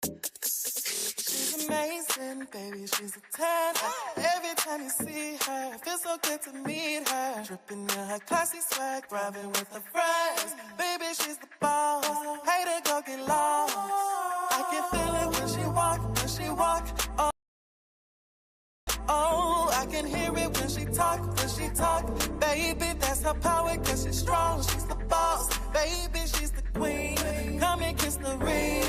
She's amazing, baby, she's a 10. Every time you see her, it feels so good to meet her. Dripping in her classy swag, driving with her friends. Baby, she's the boss. Hey, to go get lost. I can feel it when she walk. Oh, I can hear it when she talk. Baby, that's her power, cause she's strong. She's the boss. Baby, she's the queen. Come and kiss the ring.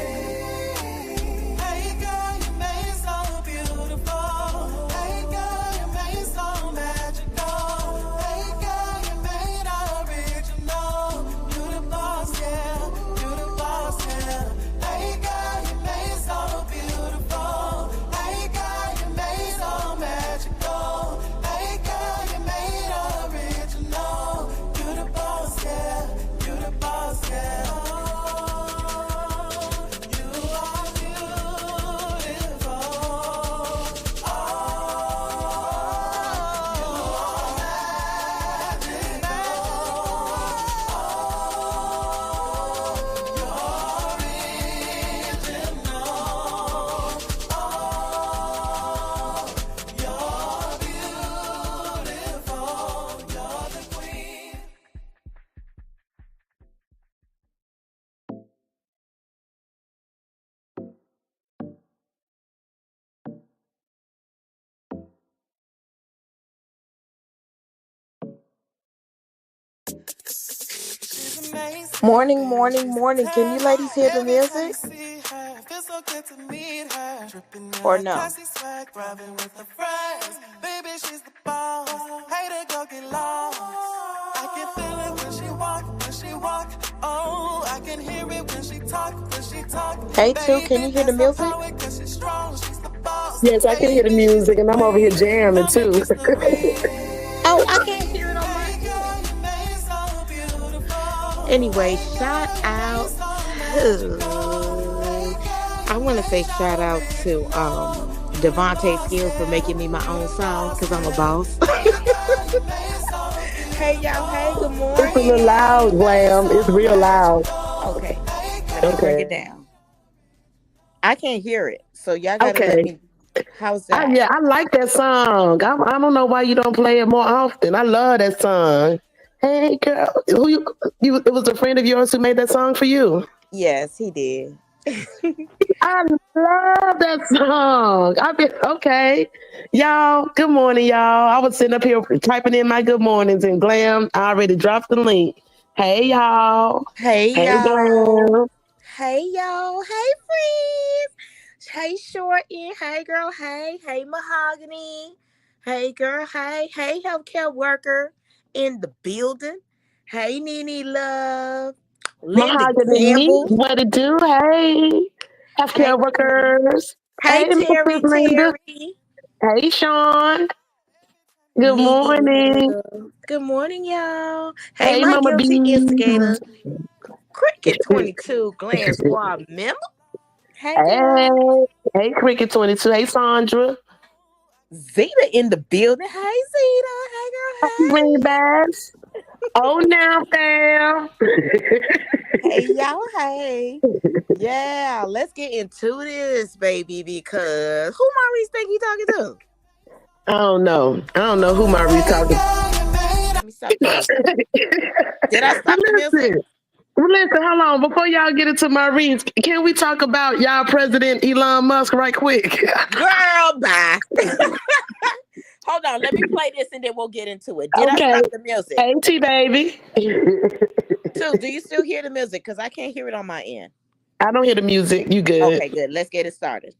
Hey girl, you made so beautiful. Hey girl, you made so magical. Hey girl, you made original. You the boss, yeah. You the boss, yeah. Hey girl, you made so beautiful. Hey girl, you made so magical. Hey girl, you made original. You the boss, yeah. You the boss, yeah. Morning, morning, morning. Can you ladies hear the music? Or no? Baby, she's the boss. Hey, to go get lost. I can feel it when she walk. Oh, I can hear it when she talk. Hey, Two, can you hear the music? Yes, I can hear the music, and I'm over here jamming too. Oh, I can't hear it on my end. Anyway, shout out to... I want to say shout out to Devontae Skills for making me my own song, because I'm a boss. Hey, y'all. Hey, good morning. It's a little loud, Glam. It's real loud. Okay. Let me bring it down. I can't hear it, so y'all gotta let me. How's that? Yeah, I like that song. I don't know why you don't play it more often. I love that song. Hey, girl, who you? It was a friend of yours who made that song for you. Yes, he did. I love that song. Okay, y'all. Good morning, y'all. I was sitting up here typing in my good mornings, and Glam, I already dropped the link. Hey, y'all. Hey, y'all. Glam. Hey, y'all. Hey, friends. Hey, Shorty. Hey, girl. Hey, Mahogany. Hey, girl. Hey, healthcare worker in the building. Hey, Nene Love. Linda Campbell. What it do? Hey, healthcare workers. Hey, Terry. Linda. Hey, Sean. Good morning. Good morning, y'all. Hey, my Mama guilty B. instigator. Cricket 22 Glam Squad member. Hey, girl. Hey, Cricket 22. Hey, Sandra. Zeta in the building. Hey, Zeta. Hey, girl. Hey. Green bags. Oh, now, fam. Hey, y'all. Hey. Yeah, let's get into this, baby, because who Maurice think he talking to? I don't know who Maurice talking to. Let me stop the music. Did I stop the music? Listen, hold on. Before y'all get into Maurice, can we talk about y'all president Elon Musk right quick? Girl, bye. Hold on. Let me play this and then we'll get into it. Did I stop the music? Hey, T-Baby. Two, do you still hear the music? Because I can't hear it on my end. I don't hear the music. You good. Okay, good. Let's get it started.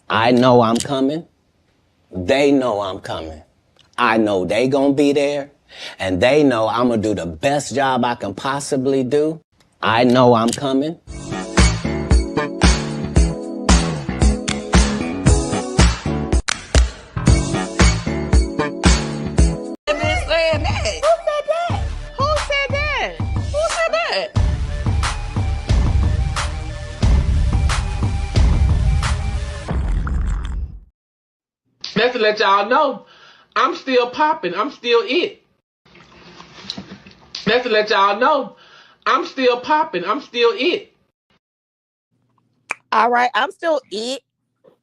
I know I'm coming. They know I'm coming. I know they gonna be there. And they know I'm gonna do the best job I can possibly do. I know I'm coming. That's to let y'all know I'm still popping. I'm still it. That's to let y'all know I'm still popping. I'm still it. All right, I'm still it.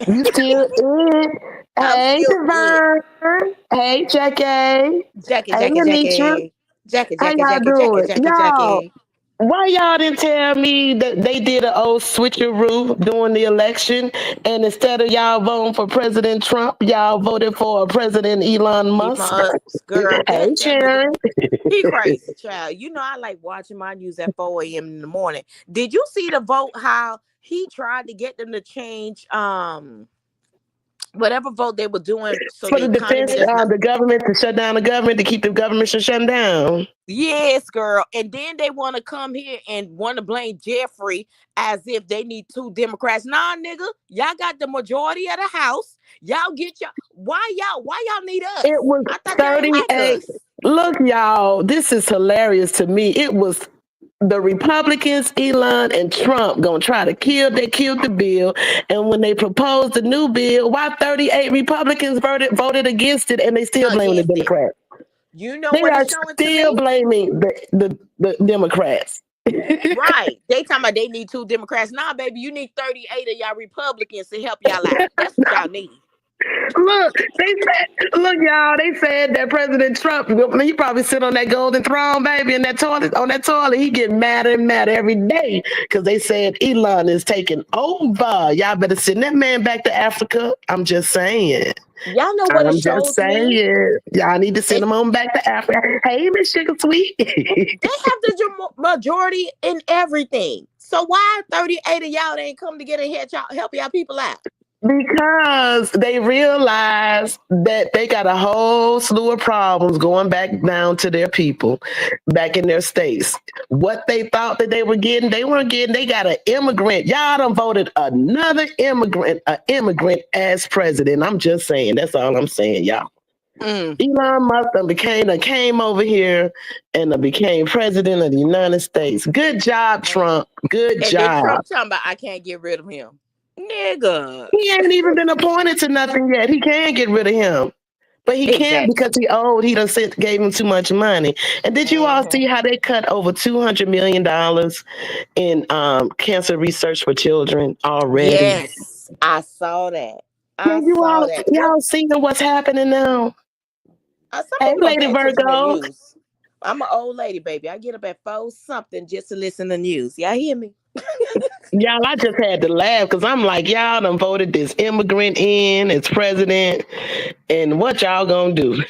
You still in? I'm Hey, still it. Devon. Hey, Jackie. Hey, Jackie, Jackie, Lenitra. Jackie. Jackie, How Jackie, y'all Jackie, Jackie, doing? Jackie, Y'all, Jackie. why y'all didn't tell me that they did an old switcheroo during the election, and instead of y'all voting for President Trump, y'all voted for President Elon He Musk? must, girl. Hey, That nigga, Sharon. he crazy, child. You know I like watching my news at 4 a.m. in the morning. Did you see the vote? How he tried to get them to change whatever vote they were doing so For the the defense, economy does not. the government to shut down the government to keep the government from shutting down. Yes, girl. And then they want to come here and want to blame Jeffrey as if they need two Democrats. Nah, nigga, y'all got the majority of the House. Y'all get y'all. Why y'all need us? It was I thought y'all ain't like 38. us. Look, y'all, this is hilarious to me. It was the Republicans, Elon and Trump, gonna try to kill. They killed the bill, and when they proposed the new bill, why 38 Republicans voted against it, and they still blaming the Against it. Democrats. You know They what are it's showing to still me? blaming the Democrats. Right. They talking about they need two Democrats. Nah, baby, you need 38 of y'all Republicans to help y'all out. That's what y'all need. Look, look, y'all. They said that President Trump, he probably sit on that golden throne, baby, in that toilet, on that toilet. He get madder and madder every day because they said Elon is taking over. Y'all better send that man back to Africa. I'm just saying. Y'all know what it I'm just shows me? saying. Y'all need to send It him on back to Africa. Hey, Miss Sugar Sweet. they have the majority in everything. So why 38 of y'all ain't come together and help y'all people out? Because they realize that they got a whole slew of problems going back down to their people, back in their states. What they thought that they were getting, they weren't getting. They got an immigrant. Y'all done voted another immigrant, an immigrant as president. I'm just saying. That's all I'm saying, y'all. Mm. Elon Musk came over here and became president of the United States. Good job, Trump. Good And then job. Trump talking about I can't get rid of him. Nigga. He ain't even been appointed to nothing yet. He can't get rid of him. But he can't because Exactly. he old. He done gave him too much money. And did you all Hmm. see how they cut over $200 million in cancer research for children already? Yes, I saw that. Yeah, I saw that. What? y'all seeing what's happening now? Some Hey, people don't Lady pay attention to Virgo. news. I'm an old lady, baby. I get up at 4 something just to listen to news. Y'all hear me? Y'all, I just had to laugh because I'm like, y'all done voted this immigrant in as president, and what y'all gonna do?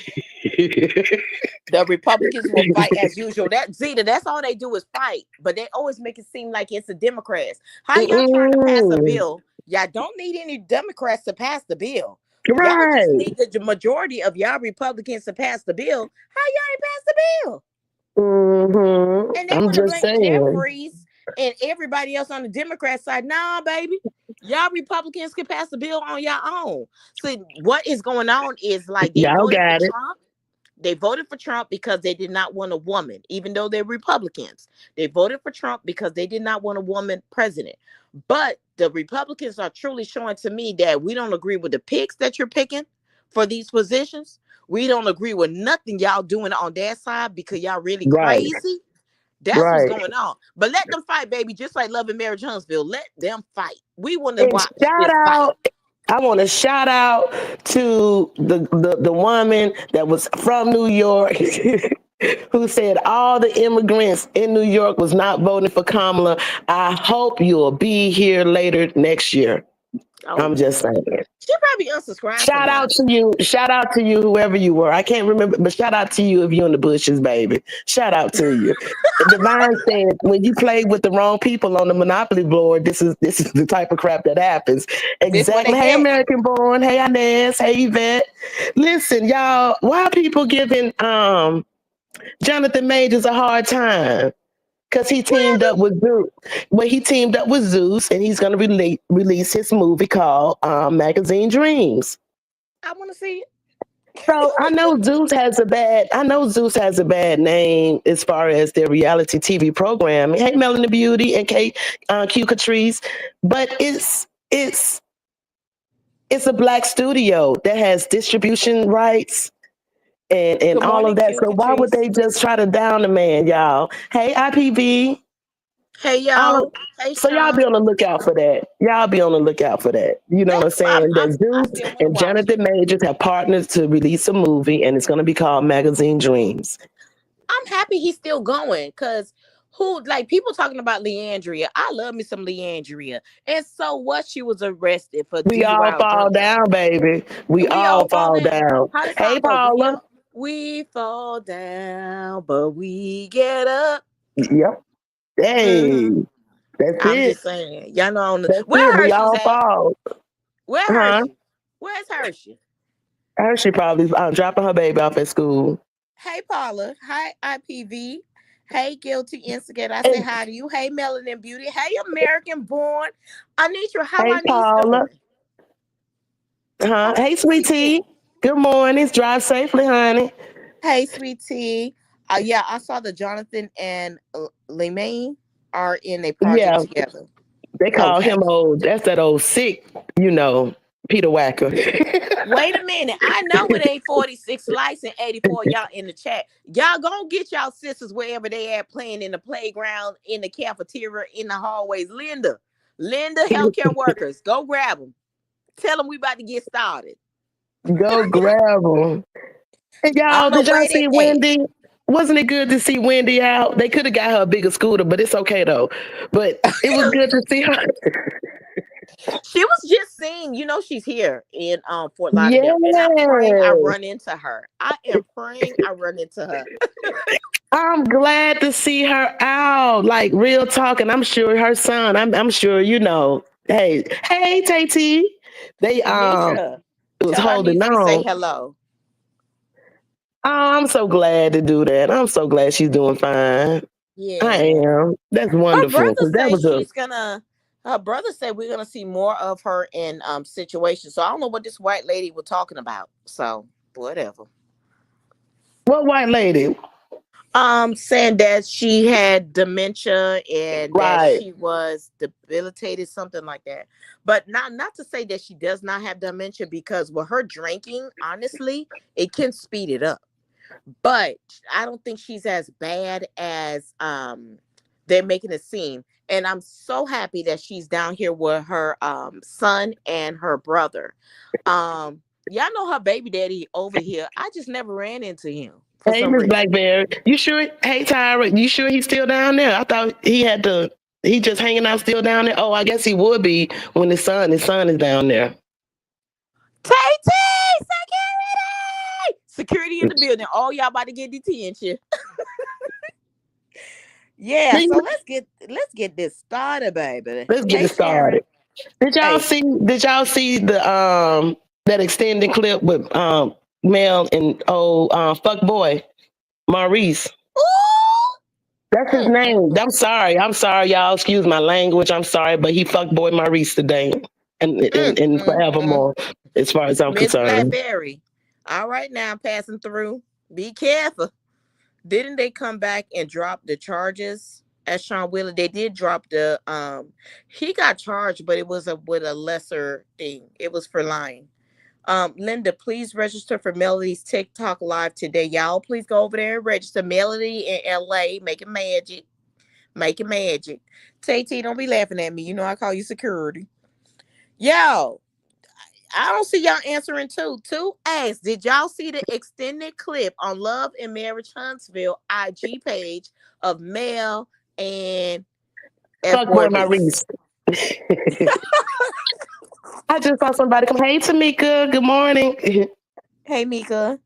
The Republicans will fight as usual. That Zeta, that's all they do is fight. But they always make it seem like it's the Democrats. How y'all trying to pass a Mm-mm. bill? Y'all don't need any Democrats to pass the bill. Y'all just Right. need the majority of y'all Republicans to pass the bill. How y'all ain't pass the bill? And they I'm want to just blame saying. Jeffries and everybody else on the Democrat side. Nah, baby. Y'all Republicans can pass the bill on your own. So what is going on is like they Y'all voted for got it. Trump. They voted for Trump because they did not want a woman, even though they're Republicans. They voted for Trump because they did not want a woman president. But the Republicans are truly showing to me that we don't agree with the picks that you're picking for these positions. We don't agree with nothing y'all doing on that side because y'all really Right. crazy. That's what's Right. going on. But let them fight, baby, just like Love and Marriage Huntsville. Let them fight. We want to And watch this fight. I want to shout out to the woman that was from New York who said all the immigrants in New York was not voting for Kamala. I hope you'll be here later next year. Oh, I'm just saying. she probably unsubscribed from Shout out us. to you. Shout out to you, whoever you were. I can't remember, but shout out to you if you're in the bushes, baby. Shout out to you. Divine said when you play with the wrong people on the Monopoly board, this is the type of crap that happens. This what they Exactly. Hey, get. American born. Hey, Inez. Hey, Yvette. Listen, y'all, why are people giving Jonathan Majors a hard time? Because he What teamed up happened? with Zeus. Well, he teamed up with Zeus, and he's going to release his movie called Magazine Dreams. I want to see it. So I know Zeus has a bad name as far as their reality TV program. Hey, Melanie Beauty and Kate Q Catrice, but it's a black studio that has distribution rights and Good all of morning, that. Q So why would Catrice. they just try to down the man, y'all? Hey, IPV. Hey All of, yo, hey so y'all Sean. be on the lookout for that. Y'all be on the lookout for that. You know what I'm That's saying? That I Zeus still want to and watch it. Jonathan Majors have partnered to release a movie, and it's going to be called Magazine Dreams. I'm happy he's still going because who like people talking about Leandria. I love me some Leandria. And so what? She was arrested for We all DUI of fall drunk down, driving. baby. We We all all fall fall down. down. How the Hey, song go? Paula. We fall down, but we get up. Yep. Hey, Hmm. that's I'm it. just saying. Y'all know on the That's it. where We Hershey's all at? fall. Where Huh? Hershey? Where's Hershey? Her she probably dropping her baby off at school. Hey Paula. Hi IPV. Hey Guilty Instigator. I say And hi to you. Hey Melanin Beauty. Hey American Born. Anitra, how hey, my niece Paula. doing? Huh? How my Hey, niece sweetie. doing? Good morning. Drive safely, honey. Hey sweetie. Yeah, I saw that Jonathan and Lemaine are in a project Yeah, together. they call Okay. him old. That's that old sick, you know, Peter Wacker. Wait a minute. I know it ain't 46 likes and 84 y'all in the chat. Y'all gonna get y'all sisters wherever they at playing in the playground, in the cafeteria, in the hallways. Linda, healthcare workers, go grab them. Tell them we about to get started. Go grab him. And I y'all, don't know did y'all where they see at. Wendy? Wasn't it good to see Wendy out? They could have got her a bigger scooter, but it's okay though. But it was good to see her. She was just saying, she's here in Fort Lauderdale, and I'm praying I Yes. run into her. I am praying I run into her. I'm glad to see her out. Like real talk, and I'm sure her son. I'm sure you know. Hey, Tate. They Anitra, was tell our holding niece we say on. hello. Oh, I'm so glad to do that. I'm so glad she's doing fine. I Yeah. am. That's Her wonderful brother because that say was a she's gonna. Her brother said we're gonna see more of her in situations. So I don't know what this white lady was talking about. So whatever. what white lady, Saying that she had dementia and that right? she was debilitated, something like that. But not to say that she does not have dementia because with her drinking, honestly, it can speed it up. But I don't think she's as bad as they're making it seem. And I'm so happy that she's down here with her son and her brother. Y'all know her baby daddy over here. I just never ran into him for Hey, some Miss reason. Blackberry, you sure? Hey, Tyra, you sure he's still down there? I thought he had to. He just hanging out still down there. Oh, I guess he would be when his son is down there. Tay, security! Security in the building. Oh, y'all about to get detention. Yeah, See, so let's get this started, baby. let's get Hey it Sharon. started. Did y'all Hey. see? Did y'all see the that extended clip with Mel and old fuck boy Maurice? Ooh! That's his name. Mm. I'm sorry, y'all. Excuse my language. I'm sorry, but he fuck boy Maurice today, and Mm. forevermore, as far as I'm Miss concerned. Blackberry. All right now, passing through. Be careful. Didn't they come back and drop the charges at Sean Wheeler? They did drop the he got charged, but it was with a lesser thing. It was for lying. Linda, please register for Melody's TikTok live today. Y'all, please go over there and register. Melody in LA, making magic. Making magic. Tay T, don't be laughing at me. You know I call you security. Yo, I don't see y'all answering too. Two asked, did y'all see the extended clip on Love and Marriage Huntsville IG page of Mel and F Fuck boy Boy Reese? Maurice. I just saw somebody come. Hey, Tamika. Good morning. Hey Mika.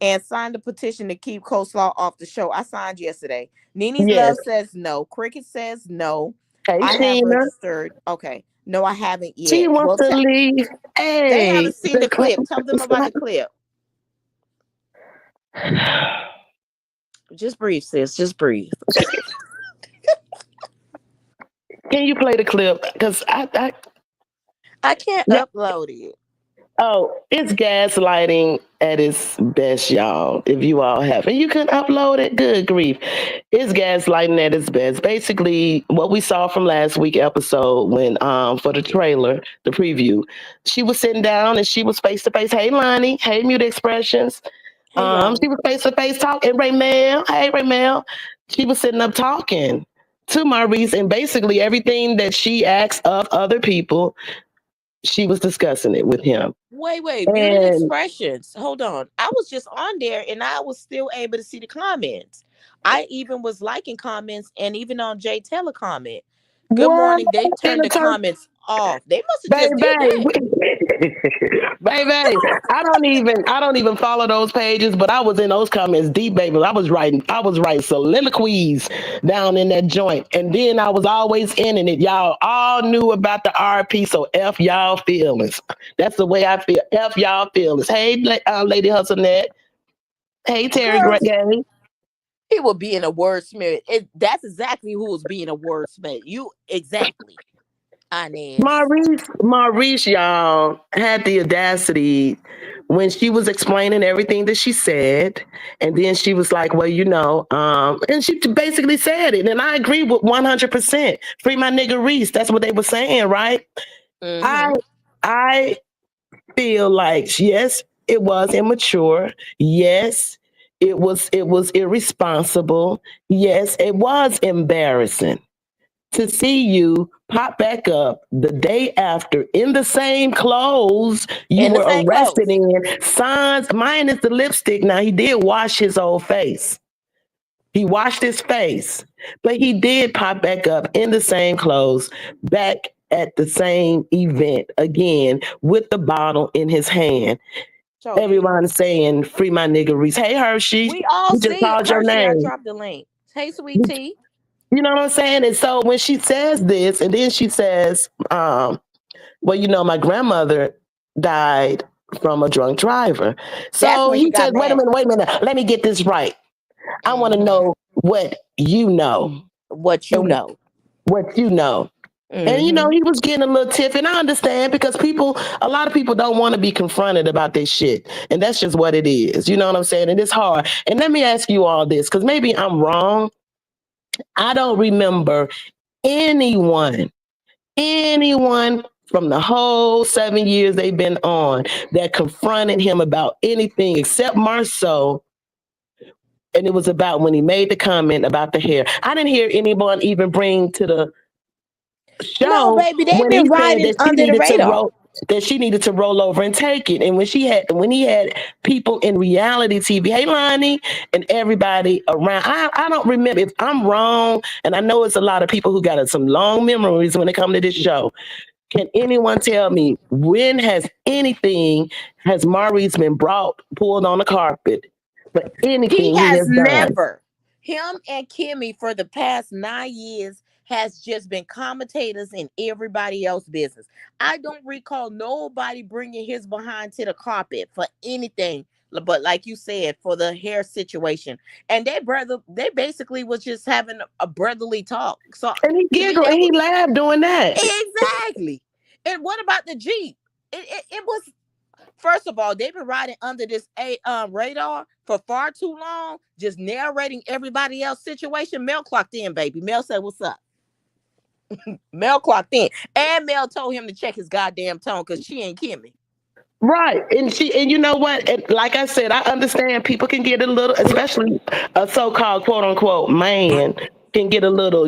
And signed the petition to keep coleslaw off the show. I signed yesterday. Nini's Yes. Love says no. Cricket says no. Hey, I have Sheena. registered. Okay. No, I haven't She yet. wants Well, to leave. they Hey. haven't seen the clip. Tell them about the clip. Just breathe, sis. Just breathe. Can you play the clip? Because I can't yeah. upload it. Oh, it's gaslighting at its best, y'all. If you all have, and you can upload it, good grief. It's gaslighting at its best. Basically, what we saw from last week episode when for the trailer, the preview, she was sitting down and she was face to face. Hey, Lonnie. Hey, Mute Expressions. Hey, y'all. She was face to face talking. Raymel. Hey, Raymel. She was sitting up talking. to Maurice, and basically everything that she asks of other people, she was discussing it with him. Wait, beauty And expressions. Hold on. I was just on there and I was still able to see the comments. I even was liking comments and even on Jay Taylor comment. Good what morning. They in turned the the turn, comments off. They must have just did baby, that. baby. I don't even follow those pages, but I was in those comments deep, baby. I was writing soliloquies down in that joint, and then I was always ending it. Y'all all knew about the RP, so f y'all feelings. That's the way I feel. F y'all feelings. Hey, Lady Hustlenette. Hey, Terry Girl, Gray. he was being a wordsmith. That's exactly who was being a wordsmith. You exactly, Inez. Maurice, y'all had the audacity when she was explaining everything that she said, and then she was like, "Well, and she basically said it, and I agree with 100%. Free my nigga Reese. That's what they were saying, right? I Mm-hmm. I feel like yes, it was immature. Yes, it was irresponsible. Yes, it was embarrassing to see you pop back up the day after in the same clothes you In the were same arrested clothes. in. Signs, mine is the lipstick. Now, he did wash his whole face. He washed his face, but he did pop back up in the same clothes, back at the same event again with the bottle in his hand. So Everyone saying, "Free my nigga Reese." Hey, Hershey, we all we just see called your Hershey. I name. dropped the link. Hey, sweet tea. You know what I'm saying? And so when she says this, and then she says, well, my grandmother died from a drunk driver. That's So when she he got says, mad. wait a minute, let me get this right. I want to Mm-hmm. know what you know What you and know. what you know. And Mm-hmm. he was getting a little tiff, and I understand because a lot of people don't want to be confronted about this shit, and that's just what it is. You know what I'm saying? And it's hard. And let me ask you all this, because maybe I'm wrong. I don't remember anyone anyone from the whole 7 years they've been on that confronted him about anything except Marceau. And it was about when he made the comment about the hair. I didn't hear anyone even bring to the No, show baby, they've when been he said riding under the radar. that she needed to roll over and take it. And when he had people in reality TV, hey Lonnie, and everybody around, I don't remember. If I'm wrong, and I know it's a lot of people who got some long memories when it comes to this show. Can anyone tell me has Maurice been pulled on the carpet for He anything he has has done? never. Him and Kimmy for the past 9 years has just been commentators in everybody else's business. I don't recall nobody bringing his behind to the carpet for anything. But like you said, for the hair situation, and they basically was just having a brotherly talk. So And he to me, giggled and that he was laughed doing that. exactly. And what about the Jeep? It was. First of all, they've been riding under this radar for far too long, just narrating everybody else's situation. Mel clocked in, baby. Mel said, "What's up?" Mel clocked in, and Mel told him to check his goddamn tone because she ain't Kimmy. Right. And you know what? And like I said, I understand people can get a little, especially a so-called quote unquote man can get a little,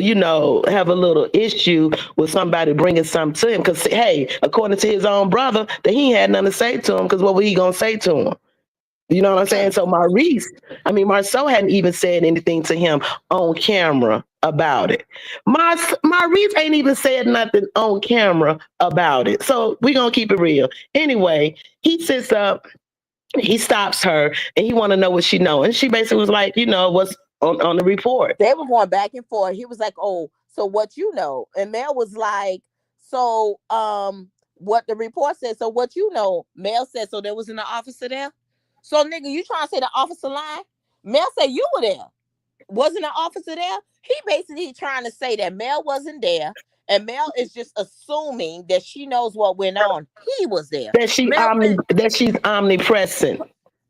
have a little issue with somebody bringing something to him. Because, hey, according to his own brother, that he had nothing to say to him because what was he going to say to him? You know what I'm saying? Mm. So Marceau hadn't even said anything to him on camera about it. Maurice ain't even said nothing on camera about it. So we're going to keep it real. Anyway, he sits up, he stops her, and he want to know what she know. And she basically was like, what's on the report. They were going back and forth. He was like, "Oh, so what you know?" And Mel was like, "So, what the report said? So what you know?" Mel said, "So there was an officer there." So nigga, you trying to say the officer lied? Mel said you were there. Wasn't an officer there? He basically trying to say that Mel wasn't there, and Mel is just assuming that she knows what went on. He was there. Mel said, That she's omnipresent.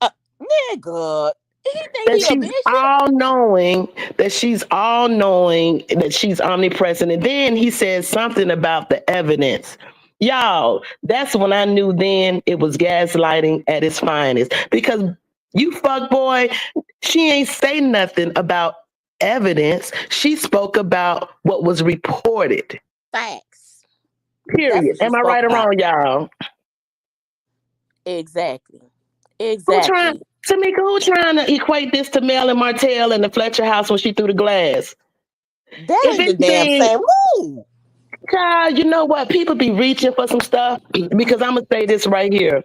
uh, "Nigga, he think that he a she's bitch." all knowing, that she's omnipresent. And then he says something about the evidence. Y'all, that's when I knew then it was gaslighting at its finest. Because you fuck boy, she ain't say nothing about evidence. She spoke about what was reported. Facts. That's Period. what she Am I spoke right or about. wrong, y'all? Exactly. Who trying, Exactly. Tamika, who trying to equate this to Mel and Martell in the Fletcher house when she threw the glass? That If ain't the damn anything, same. Woo! God, you know what? People be reaching for some stuff because I'm gonna say this right here.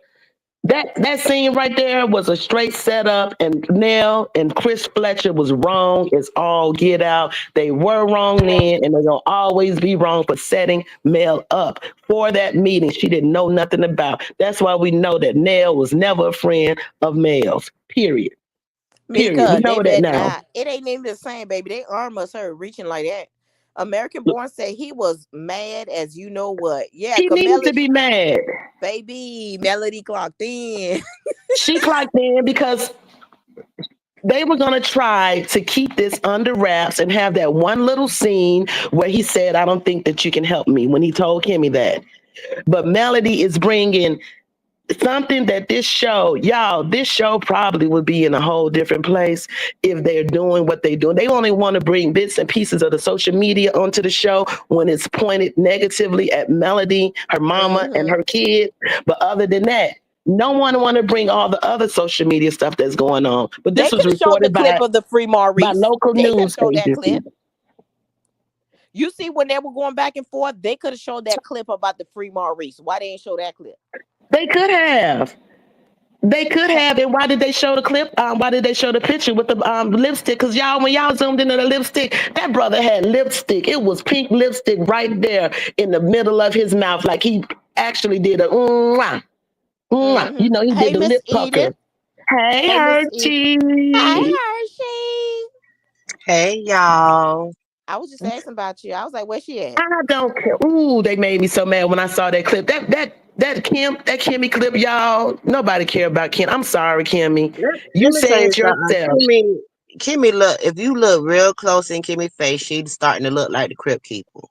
That scene right there was a straight setup, and Nell and Chris Fletcher was wrong. It's all get out. They were wrong then, and they're gonna always be wrong for setting Mel up for that meeting she didn't know nothing about. That's why we know that Nell was never a friend of Mel's. Period. Period. We Mika, they know that bet now. not. It ain't even the same, baby. They arm us her reaching like that. American Born said he was mad as you know what. Yeah, He cause needed to Melody, be mad. baby, Melody clocked in. She clocked in because they were going to try to keep this under wraps and have that one little scene where he said, I don't think that you can help me, when he told Kimmy that. But Melody is bringing something that this show probably would be in a whole different place if they're doing what they're doing. They only want to bring bits and pieces of the social media onto the show when it's pointed negatively at Melody, her mama, and Hmm. her kids. But other than that, no one want to bring all the other social media stuff that's going on. But They this was could have showed the reported clip by of the free by Maurice. local They could have news showed that agencies. clip. You see, when they were going back and forth, they could have showed that clip about the free Maurice. Why they ain't show that clip? They could have. They could have. And why did they show the clip? Why did they show the picture with the lipstick? Because y'all, when y'all zoomed into the lipstick, that brother had lipstick. It was pink lipstick right there in the middle of his mouth, like he actually did a mwah, mwah. Hmm. You know, he did Hey, the Miss lip Edith. pucker. Hey, Hey, Miss Edith. Hi, Hershey. Hershey. Hey y'all. I was just asking about you. I was like, where she at? I don't care. Ooh, they made me so mad when I saw that clip. That Kimmy clip, y'all. Nobody care about Kim. I'm sorry, Kimmy. You Let me tell said you something. yourself. Kimmy look, if you look real close in Kimmy's face, she's starting to look like the Crypt Keeper.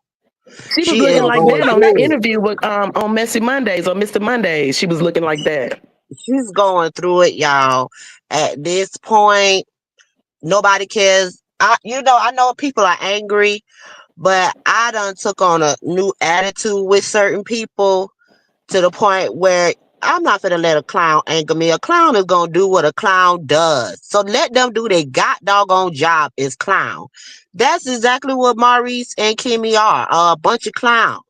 She was She looking is like going that on that through it. interview with on Messy Mondays or Mr. Mondays. She was looking like that. She's going through it, y'all. At this point, nobody cares. I know people are angry, but I done took on a new attitude with certain people to the point where I'm not gonna let a clown anger me. A clown is gonna do what a clown does. So let them do their god doggone job as clown. That's exactly what Maurice and Kimmy are, a bunch of clowns.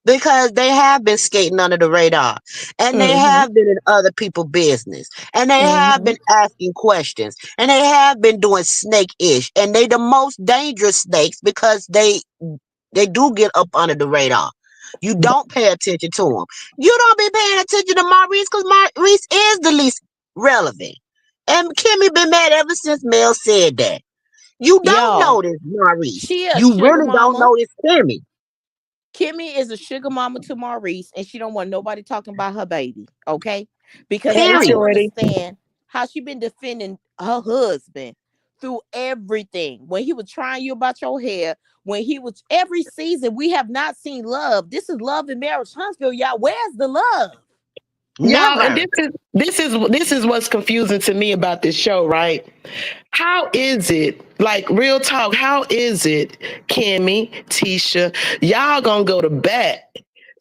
Because they have been skating under the radar and they Mm-hmm. have been in other people's business and they have Mm-hmm. been asking questions and they have been doing snake-ish and they the most dangerous snakes because they do get up under the radar. You don't pay attention to them. You don't be paying attention to Maurice because Maurice is the least relevant. And Kimmy been mad ever since Mel said that. You don't Y'all, notice Maurice. she a You sugar really don't mama. notice Kimmy. Kimmy is a sugar mama to Maurice, and she don't want nobody talking about her baby. Okay, because Hey, y'all Period. don't Shorty. understand how she been defending her husband through everything. When he was trying you about your hair, when he was every season, we have not seen love. This is Love and Marriage Huntsville, y'all. Where's the love? Y'all, and Never. this is what's confusing to me about this show, right? How is it, like real talk, how is it, Kimmy, Tisha, y'all gonna go to bat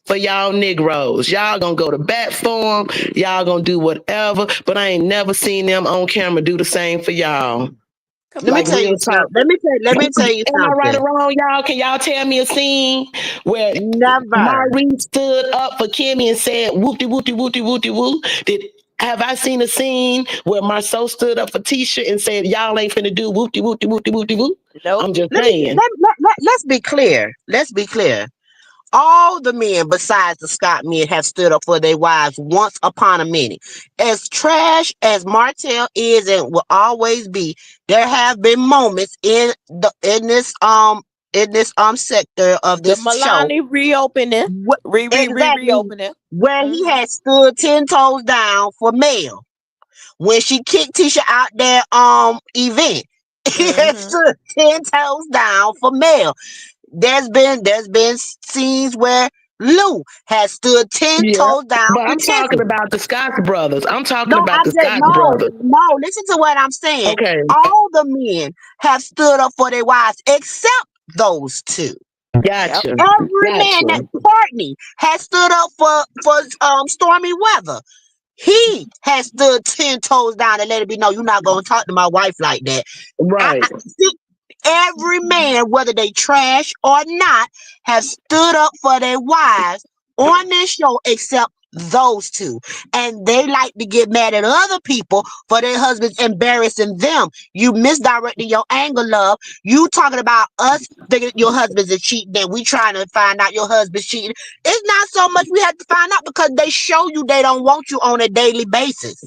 for y'all Negroes? Y'all gonna go to bat for them, y'all gonna do whatever, but I ain't never seen them on camera do the same for y'all. Let me Like tell Comply. you real talk. something. Let me tell you Am I right or something. wrong, y'all? Can y'all tell me a scene where Never. Maureen stood up for Kimmy and said whoopty whoopty whoopty whoopty whoop? Have I seen a scene where Marceau stood up for Tisha and said y'all ain't finna do whoopty whoopty whoopty whoopty whoop? Nope. I'm just Let me saying. let's be clear. Let's be clear. All the men besides the Scott men have stood up for their wives once upon a minute. As trash as Martell is and will always be, there have been moments in this sector of The this show Milani reopening, wh- exactly reopening. where he Mm-hmm. had stood 10 toes down for Mel when she kicked Tisha out their event. He had Mm-hmm. stood 10 toes down for Mel. There's been scenes where Lou has stood 10 Yeah. toes down But for I'm talking Tiffany. about the Scotts brothers. I'm talking No, about I'm the just Scotts no, brothers. no. Listen to what I'm saying. Okay. All the men have stood up for their wives except those two. Yep. Gotcha. Every man that Gotcha. Courtney has stood up for stormy weather. He has stood 10 toes down and let it be known you're not gonna talk to my wife like that. Right. See, every man, whether they trash or not, have stood up for their wives on this show except those two. And they like to get mad at other people for their husbands embarrassing them. You misdirecting your anger, love. You talking about us thinking your husbands are cheating, then we trying to find out your husband's cheating. It's not so much we have to find out because they show you they don't want you on a daily basis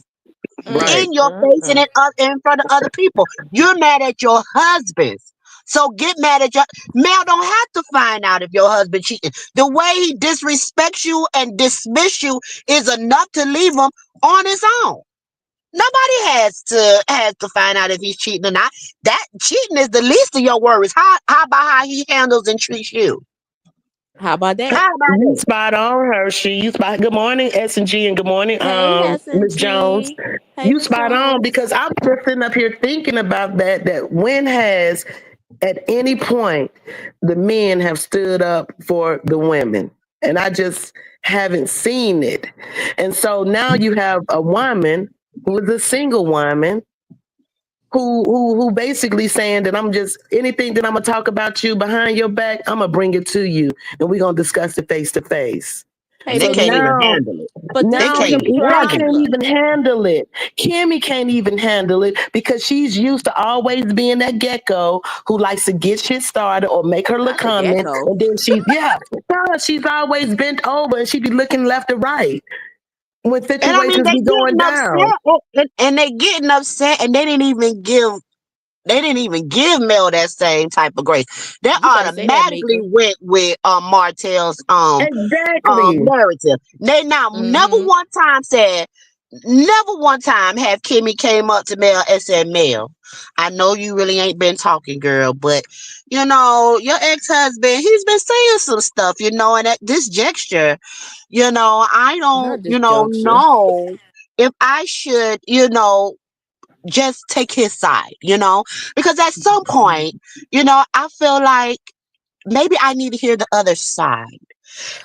Right. in your face and in front of other people. You're mad at your husbands. So get mad at your Mel don't have to find out if your husband cheating. The way he disrespects you and dismiss you is enough to leave him on his own. Nobody has to find out if he's cheating or not. That cheating is the least of your worries. How about how he handles and treats you? How about that? How about You that? spot on, Hershey. You spot. Good morning, S&G, and good morning, Hey, Miss Jones. S&G. Hey, You Miss spot on Jones. because I was just sitting up here thinking about that. That when has at any point the men have stood up for the women, and I just haven't seen it. And so now you have a woman who is a single woman who basically saying that I'm just anything that I'm gonna talk about you behind your back, I'm gonna bring it to you and we're gonna discuss it face to face. Hey, And they So can't even listen. now handle it. But They this now is can't the the, even I handle can't it. problem. even handle it. Kimmy can't even handle it because she's used to always being that gecko who likes to get shit started or make her little Not the comment. gecko. And then she's always bent over and she be looking left and right when And I mean, situations they be going getting down. upset, and they getting upset, and they didn't even give Mel that same type of grace. They You better say that, automatically Mika. went with Martell's Exactly. narrative. They now Mm-hmm. never one time have Kimmy came up to Mel and said, Mel, I know you really ain't been talking, girl, but you know, your ex-husband, he's been saying some stuff, you know, and at this gesture, you know, I don't, Not you this know, juncture. know if I should, just take his side, because at some point, I feel like maybe I need to hear the other side.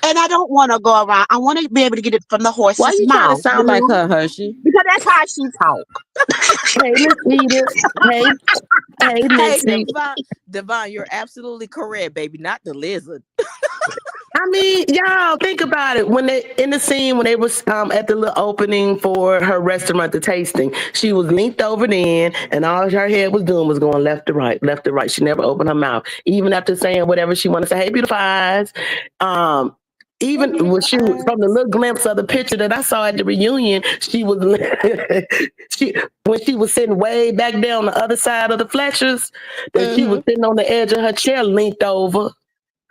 And I don't want to go around. I want to be able to get it from the Why horse's you trying to mouth, sound like her, Hershey? because that's how she talk. Hey, Miss Edith. Hey, hey, Hey, Mitzi. Devon, you're absolutely correct, baby. Not the lizard. I mean, y'all think about it. When they in the scene when they was at the little opening for her restaurant, the tasting, she was leaned over then, and all her head was doing was going left to right, left to right. She never opened her mouth, even after saying whatever she wanted to say. Hey, beautiful eyes. Um, Hey, even when beautiful she was from the eyes. little glimpse of the picture that I saw at the reunion, she was she when she was sitting way back there on the other side of the Fletchers, that she was Mm-hmm. sitting on the edge of her chair, leaned over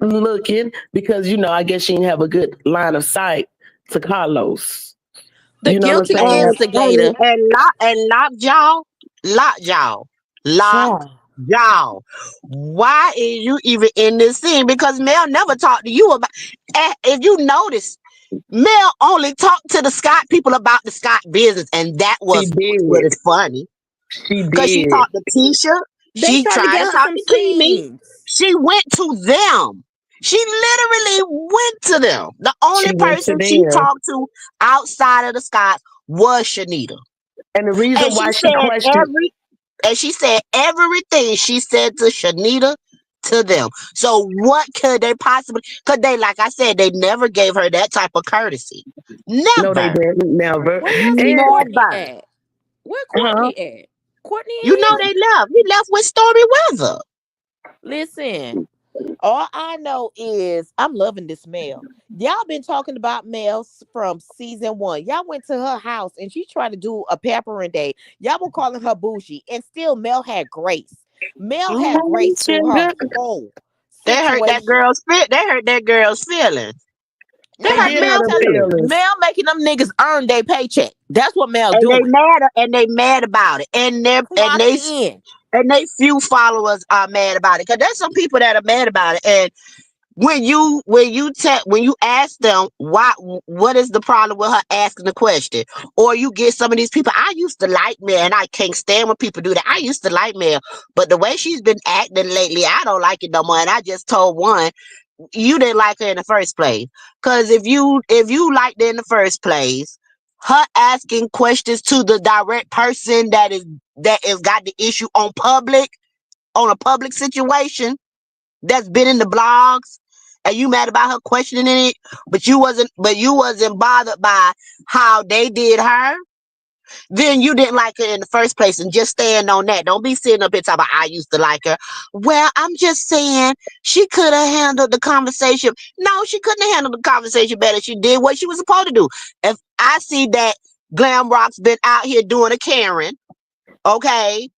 looking because I guess she didn't have a good line of sight to Carlos. The You know what I'm guilty saying? instigator. And lockjaw, Child. lockjaw. Why is you even in this scene? Because Mel never talked to you about. If you notice, Mel only talked to the Scott people about the Scott business, and that She was what did. is funny. She Because she did. talked to Keisha, They she trying to tried to get her talk some to Kimi. scenes. She went to them. She literally went to them. The She only went to person she them. talked to outside of the Scots was Shanita. And the And reason she why she said questioned, everything she said to Shanita to them. So what could they possibly, could they, like I said, they never gave her that type of courtesy. no, they Never. didn't, never. Where y'all see And, Courtney Never. at? Where huh? Courtney at? Courtney You in know here? they left. He left with Stormy Weather. Listen, all I know is I'm loving this Mel. Y'all been talking about Mel from season one. Y'all went to her house and she tried to do a peppering day. Y'all were calling her bougie, and still Mel had grace. Mel had Okay, grace through her sugar. whole They hurt that situation. girl's fit. They hurt that girl's feelings. They They hurt did Mel's hurt I'm her telling you, feelings. feelings. Mel making them niggas earn their paycheck. That's what Mel And doing. they mad about it. Clocking in. And they few followers are mad about it. Cause there's some people that are mad about it. And when you ask them what is the problem with her asking the question, or you get some of these people. I used to like Mel, and I can't stand when people do that. I used to like Mel, but the way she's been acting lately, I don't like it no more. And I just told one, you didn't like her in the first place, because if you liked her in the first place, her asking questions to the direct person that is got the issue on a public situation that's been in the blogs, and you mad about her questioning it, but you wasn't bothered by how they did her, then you didn't like her in the first place, and just stand on that. Don't be sitting up here talking about I used to like her. Well, I'm just saying she could have handled the conversation. No, she couldn't have handled the conversation better. She did what she was supposed to do. If I see that Glamrocs been out here doing a Karen, okay,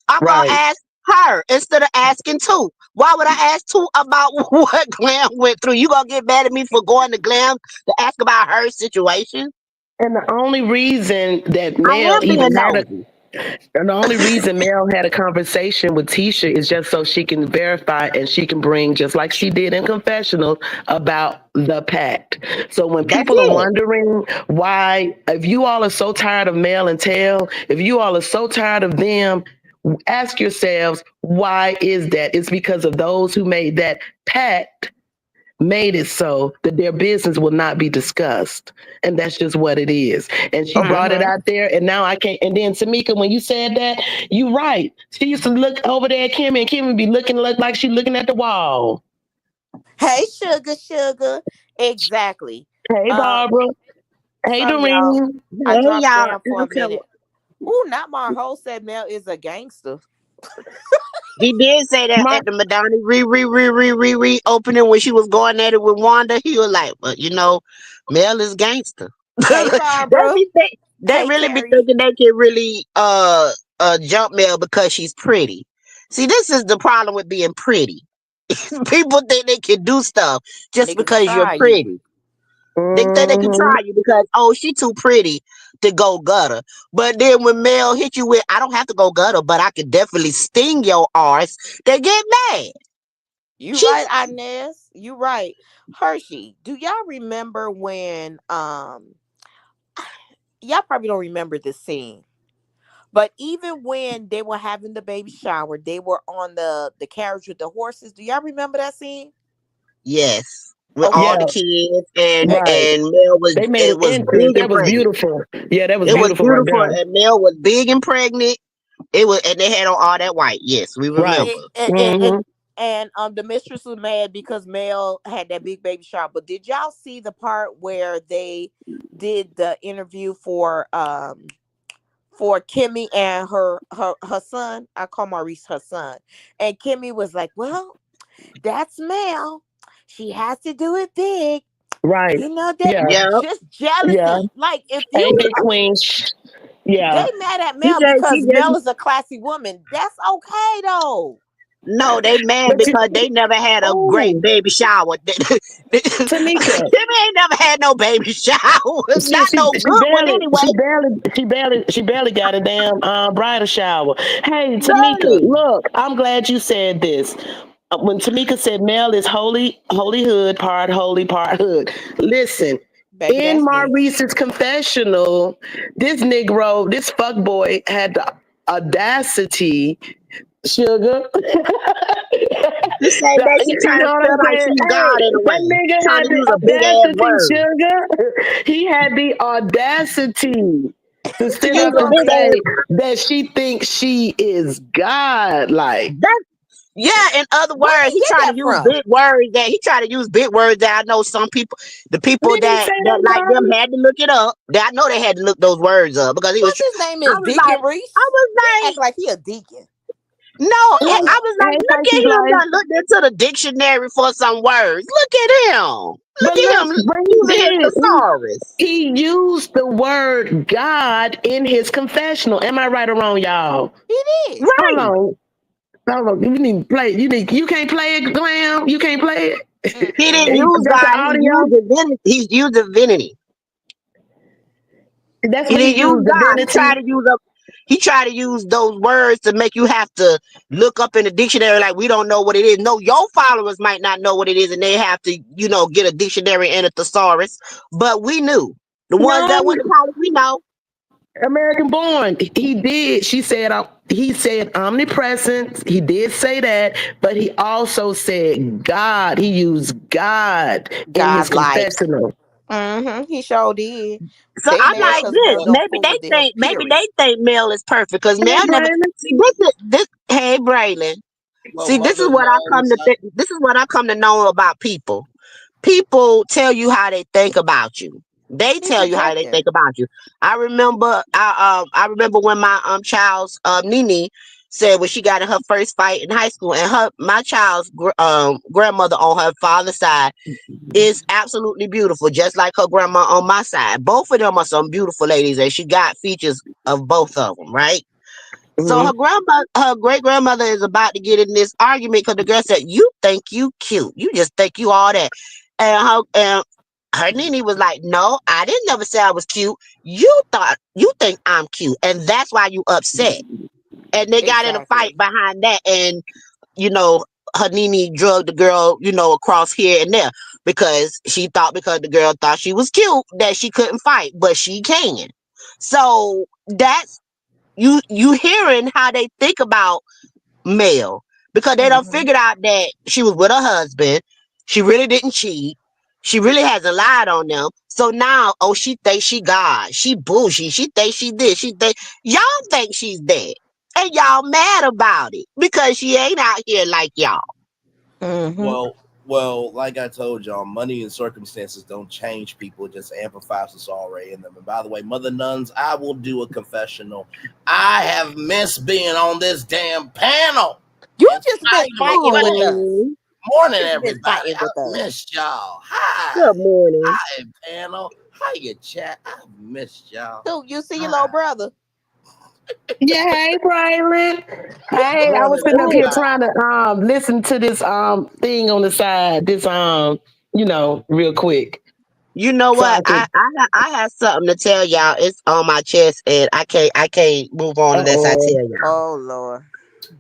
I'm gonna Right. ask her instead of asking two. Why would I ask two about what Glam went through? You gonna get mad at me for going to Glam to ask about her situation? And the only reason that I Mel am being even had a nosy. And the only reason Mel had a conversation with Tisha is just so she can verify and she can bring, just like she did in confessional, about the pact. So when That's people are it. wondering why, if you all are so tired of Mel and Tell, if you all are so tired of them, ask yourselves, why is that? It's because of those who made that pact made it so that their business will not be discussed. And that's just what it is. And she brought it Mm-hmm. out there. And now I can't. And then Tamika, when you said that, you right. She used to look over there at Kimmy, and Kimmy be look like she looking at the wall. Hey, sugar. Exactly. Hey, Um, Barbara. Hey, sorry, y'all. Doreen. I Hey dropped y'all. down for a Okay. minute. Ooh, not my whole said Mel is a gangster. He did say that My, at the Madonna re opening when she was going at it with Wanda. He was like, "But Mel is gangster." Hey, Barbara. They Hey, really be Terry. thinking they can really jump Mel because she's pretty. See, this is the problem with being pretty. People think they can do stuff just They can because you're try you. pretty. They think they can mhm. try you because she too pretty to go gutter. But then when Mel hit you with I don't have to go gutter, but I could definitely sting your arse, they get mad. You right, She's Inez. You right. Hershey, do y'all remember when y'all probably don't remember this scene. But even when they were having the baby shower, they were on the carriage with the horses. Do y'all remember that scene? yes, with all Okay. Yeah, the kids and And right. and Mel was They made an it was entrance. big That and was pregnant. beautiful. Yeah, that was It was beautiful right beautiful there. and Mel was big and pregnant. It was and they had on all that white. Yes, we Right. remember. Hmm. and the mistress was mad because Mel had that big baby shower. But did y'all see the part where they did the interview for Kimmy and her son? I call Maurice her son. And Kimmy was like, "Well, that's Mel. She has to do it big. Right. You know that Yeah. Yeah. just Yeah. jealousy. Like if Hey, you big queen. Shh. they Yeah. mad at She Mel just she because just Mel is a classy woman. That's okay though. No, they mad But you, because they never had a great oh, baby shower. Tamika, Timmy ain't never had no baby shower. she Not she no she good one barely anyway. she barely she barely she barely got a damn bridal shower. Hey, Tamika, Barely. look, I'm glad you said this. When Tamika said Mel is holy hood, part hood. Listen, Baby, in that's me. Maurice's confessional, this Negro, this fuckboy had the audacity, sugar. She said that she You trying know to what feel I'm like saying? she's God in Hey, a that way. nigga Trying had to the use a big ass audacity, word. sugar. He had the audacity to To sit use up a and big say ass that she thinks she is God. Like, that yeah, in other Where words, he he get trying to that use from? big words that I know some people, the people did he say that that, like them Barbara? had to look it up. That I know they had to look those words up because he was. What's his name I is was like, Deacon I Reese. was He act like, like he a deacon. no, Hey, I was like, hey, look Tasty at him. Blaze. Done looked into the dictionary for some words. Look at him. But Look at look, him but he using his did. thesaurus. He used the word God in his confessional. Am I right or wrong, y'all? He did. Hold Right. on. Hold on. You need to play. You can't play it, Glam. You can't play it. He didn't Mm-mm. use Just the God. He used audio. divinity. He used divinity. That's He what he didn't use used. God. He tried Divinity. to use a. He tried to use those words to make you have to look up in the dictionary like we don't know what it is. No, your followers might not know what it is and they have to, get a dictionary and a thesaurus. But we knew. The ones No, that went to college, we know. American born. He did. She said. He said omnipresence. He did say that, but he also said God. He used God in his Godlike. confessional. He sure did. So They I'm mad like because this. Mel don't fool with them. Maybe Period. they think Mel is perfect because Hey, Mel never Brandon. see this. Hey, Braylon. Well, See, this is mother what I come nuns, to. This is what I come to know about people. People tell you how they think about you. They He tell you how they projecting. think about you. I remember when my child's Nene said when she got in her first fight in high school, and my child's grandmother on her father's side is absolutely beautiful, just like her grandma on my side. Both of them are some beautiful ladies, and she got features of both of them, right? So Mhm. her great grandmother is about to get in this argument because the girl said, "You think you cute? You just think you all that." And her Nene was like, "No, I didn't never say I was cute. You think I'm cute, and that's why you upset." And they got in a fight Exactly. behind that, and you know, her Nene drugged the girl, across here and there because because the girl thought she was cute that she couldn't fight, but she can. So that's you hearing how they think about Mel because they done hmm figured out that she was with her husband. She really didn't cheat. She really hasn't lied on them. So now, oh, she thinks she God. She bougie. She thinks she this. Y'all think she's dead. And y'all mad about it because she ain't out here like y'all. hmm Well, like I told y'all, money and circumstances don't change people; it just amplifies what's already in them. And by the way, mother nuns, I will do a confessional. I have missed being on this damn panel. You In just been spite of my fighting with wedding. us. Oh, Morning, Just been everybody. fighting I with us. missed y'all. Hi, good morning. hi, panel. How you chat? I missed y'all. So you see your little Hi. brother. Yeah, hey, Braylon. Hey, I was Morning, sitting up here Hey, trying everybody. to listen to this thing on the side. This real quick, you know so what? I could. I have something to tell y'all. It's on my chest, and I can't move on Uh unless I tell oh. y'all. Oh Lord.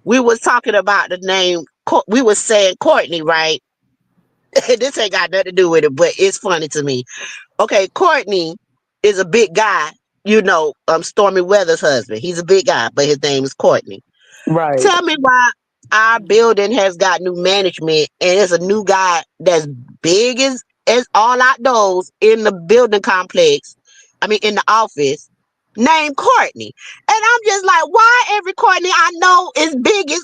We was talking about the name. We was saying Courtney, right? This ain't got nothing to do with it, but it's funny to me. Okay, Courtney is a big guy. Stormy Weather's husband. He's a big guy, but his name is Courtney. Right. Tell me why our building has got new management and it's a new guy that's big as all outdoors in the building complex. I mean, in the office, named Courtney. And I'm just like, why every Courtney I know is big as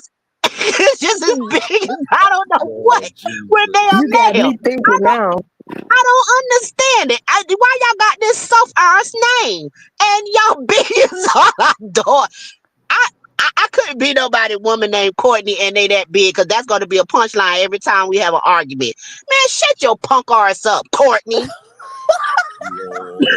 it's just as big as I don't know what Lord when they are Jesus. You got male. me thinking now. I don't understand it. Why y'all got this soft ass name and y'all big as all outdoors? I, I couldn't be nobody woman named Courtney and they that big because that's going to be a punchline every time we have an argument. Man, shut your punk ass up, Courtney. Lord.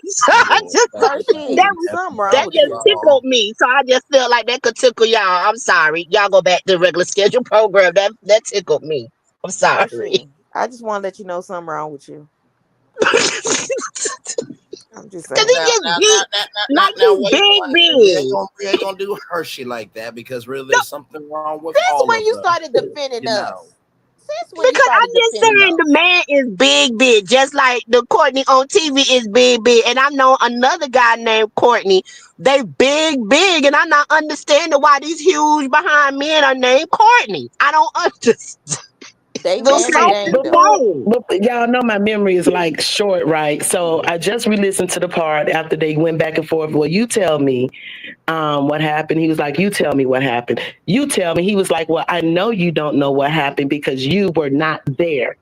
So Lord. Thank you for Hershey, that putting was something empathy wrong that out with just you. tickled y'all. me. So I just felt like that could tickle y'all. I'm sorry. Y'all go back to the regular schedule program. That tickled me. I'm sorry. Hershey. I just want to let you know something wrong with you. I'm just Cause he saying. Now, just now, big, now, now, now, now, like now, he's wait big, one minute. big. We ain't gonna do Hershey like that because really No, there's something wrong with Since all when of you us. started defending You know. us? Since when you because I'm started just You defending saying know. the us? man is big, big, just like the Courtney on TV is big, big. And I know another guy named Courtney. They big, big, and I'm not understanding why these huge behind men are named Courtney. I don't understand. They The man See, softest named them. before, name. y'all know my memory is like short, right? So I just re-listened to the part after they went back and forth. Well, you tell me what happened. He was like, you tell me what happened. You tell me. He was like, well, I know you don't know what happened because you were not there.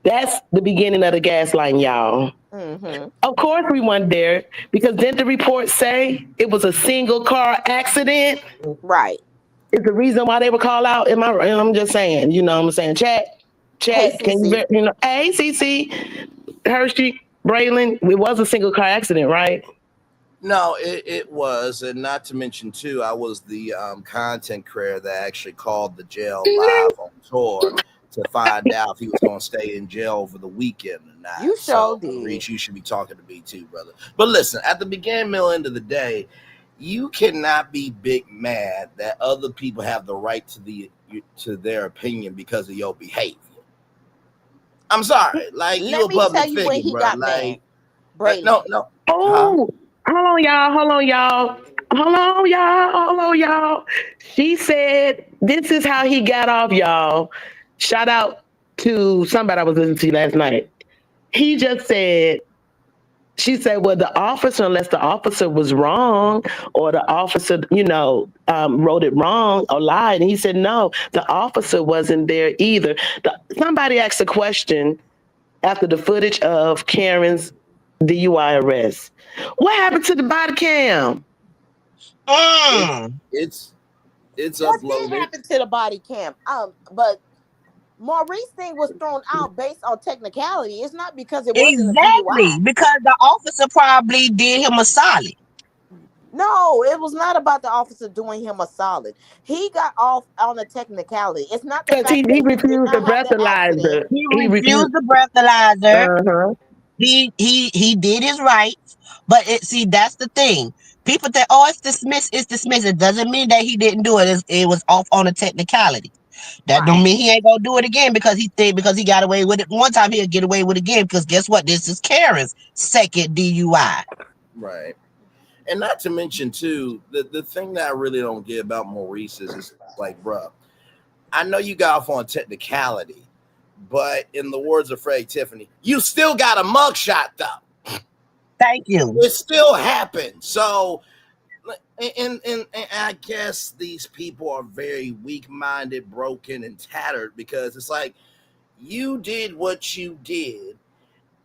That's the beginning of the gaslighting, y'all. hmm Of course we weren't there because didn't the report say it was a single car accident? Right. Is the reason why they were called out? Am I right? I'm just saying, what I'm saying? Hey, Chat, can you, Cece. hey, CC, Hershey, Braylon, it was a single car accident, right? No, it was, and not to mention too, I was the content creator that actually called the jail live on tour to find out if he was going to stay in jail over the weekend or not. You sure So, did. Reese, you should be talking to me too, brother. But listen, at the beginning, middle, end of the day, you cannot be big mad that other people have the right to their opinion because of your behavior. I'm sorry, like you Let a me tell public you when figure, he bro. got mad, No, Braylon. no, huh? Oh, hold on, y'all. Hold on, y'all. Hold on, y'all. Hold on, y'all. She said this is how he got off, y'all. Shout out to somebody I was listening to last night. He just said, she said, well, the officer, unless the officer was wrong or the officer, wrote it wrong or lied. And he said, no, the officer wasn't there either. Somebody asked a question after the footage of Karen's DUI arrest. What happened to the body cam? It's Mm. it's it's What did uploaded. happen to the body cam? But Maurice thing was thrown out based on technicality. It's not because it wasn't a Exactly, DUI. because the officer probably did him a solid. No, it was not about the officer doing him a solid. He got off on a technicality. It's not the Because fact he that he did refused the not have the accident. breathalyzer. He He refused. refused the breathalyzer. Uh-huh. He did his rights, but that's the thing. People think, oh, it's dismissed. It doesn't mean that he didn't do it. It was off on a technicality. That don't Right. mean he ain't gonna do it again because he got away with it one time. He'll get away with it again because guess what? This is Karen's second DUI. Right. And not to mention too, the thing that I really don't get about Maurice is it's like, bro, I know you got off on technicality, but in the words of Fred Tiffany, you still got a mugshot though. Thank you. It still happened. So and I guess these people are very weak-minded, broken, and tattered because it's like you did what you did.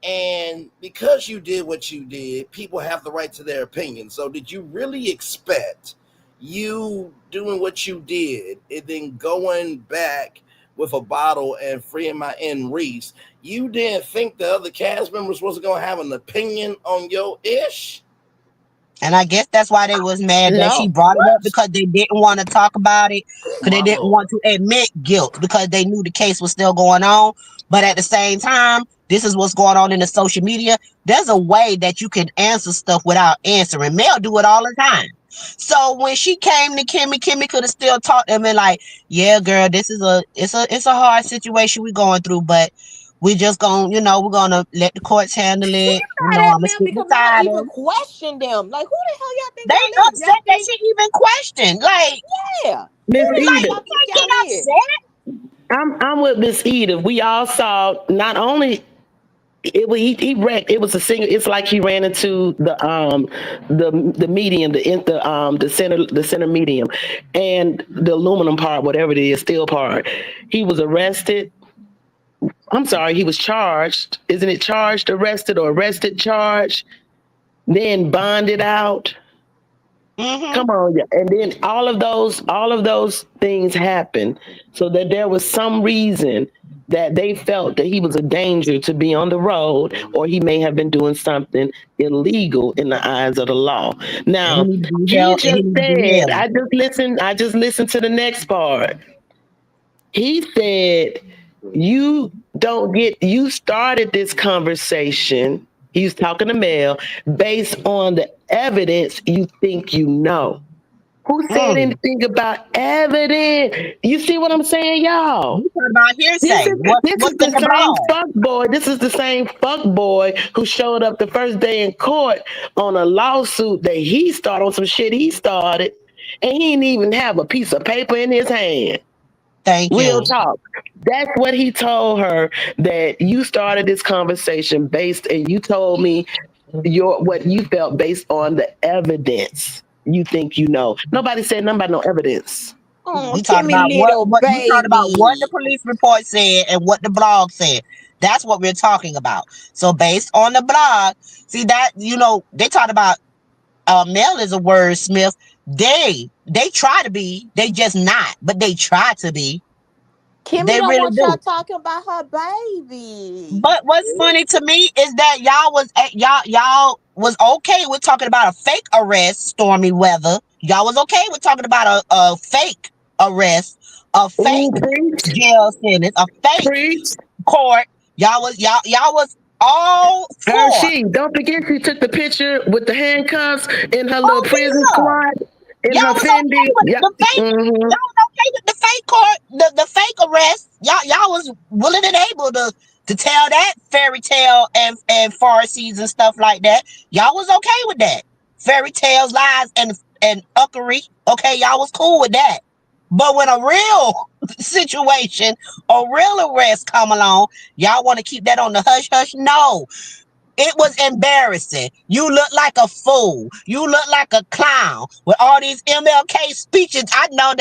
And because you did what you did, people have the right to their opinion. So, did you really expect you doing what you did and then going back with a bottle and freeing my end Reese? You didn't think the other cast members was going to have an opinion on your ish? And I guess that's why they was mad that she No. brought it up What? because they didn't want to talk about it because they My didn't lord. want to admit guilt because they knew the case was still going on. But at the same time, this is what's going on in the social media. There's a way that you can answer stuff without answering. Mel do it all the time. So when she came to Kimmy could have still talked to him and like, yeah, girl, this is it's a hard situation we're going through, but we just gonna, we're gonna let the courts handle She it. mad I'm at gonna Mel stick because Mel beside even him. questioned them. Like, who the hell y'all think They y'all is? upset Y'all that think, she even questioned. Like, yeah. Miss Who the hell Edith. y'all think get y'all is? upset. I'm with Miss Edith. We all saw not only he wrecked. It was a single. It's like he ran into the medium, the center medium, and the aluminum part, whatever it is, steel part. He was arrested. I'm sorry, he was charged. Isn't it charged, arrested, or arrested, charged, then bonded out? Mm-hmm. Come on, yeah. And then all of those things happened, so that there was some reason that they felt that he was a danger to be on the road, or he may have been doing something illegal in the eyes of the law. And he Now, need to be he held. And he just need to be said, held. I just listened to the next part. He said, you started this conversation. He's talking to Mel based on the evidence you think you know. Who said Mm. anything about evidence? You see what I'm saying, y'all? You talking about This hearsay? is What's this is in the the same blog? fuck boy. This is the same fuck boy who showed up the first day in court on a lawsuit that he started on some shit he started, and he didn't even have a piece of paper in his hand. Thank Real you. talk. That's what he told her, that you started this conversation based, and you told me what you felt based on the evidence you think you know. Nobody said nothing about no evidence. Oh, We talked Kimmy about what little what you talked about what the baby. police report said and what the blog said. That's what we're talking about. So based on the blog, see that they talked about Mel is a wordsmith. They try to be, they just not, but they try to be. Kimmy They don't really want y'all do. talking about her baby. But what's funny to me is that y'all was okay with talking about a fake arrest, stormy weather. Y'all was okay with talking about a fake arrest, a fake Ooh, preach, jail sentence, a fake preach. court. Y'all was All four. Don't forget she took the picture with the handcuffs in her little Oh prison yeah. squad in Y'all her was okay Fendi. with Yep. the fake. Mm-hmm. Y'all was okay with the fake court, the fake arrest. Y'all was willing and able to tell that fairy tale and farces and stuff like that. Y'all was okay with that. Fairy tales, lies, and uckery. Okay, y'all was cool with that. But when a real situation or real arrest come along, y'all want to keep that on the hush hush? No. It was embarrassing. You look like a fool. You look like a clown with all these MLK speeches. I know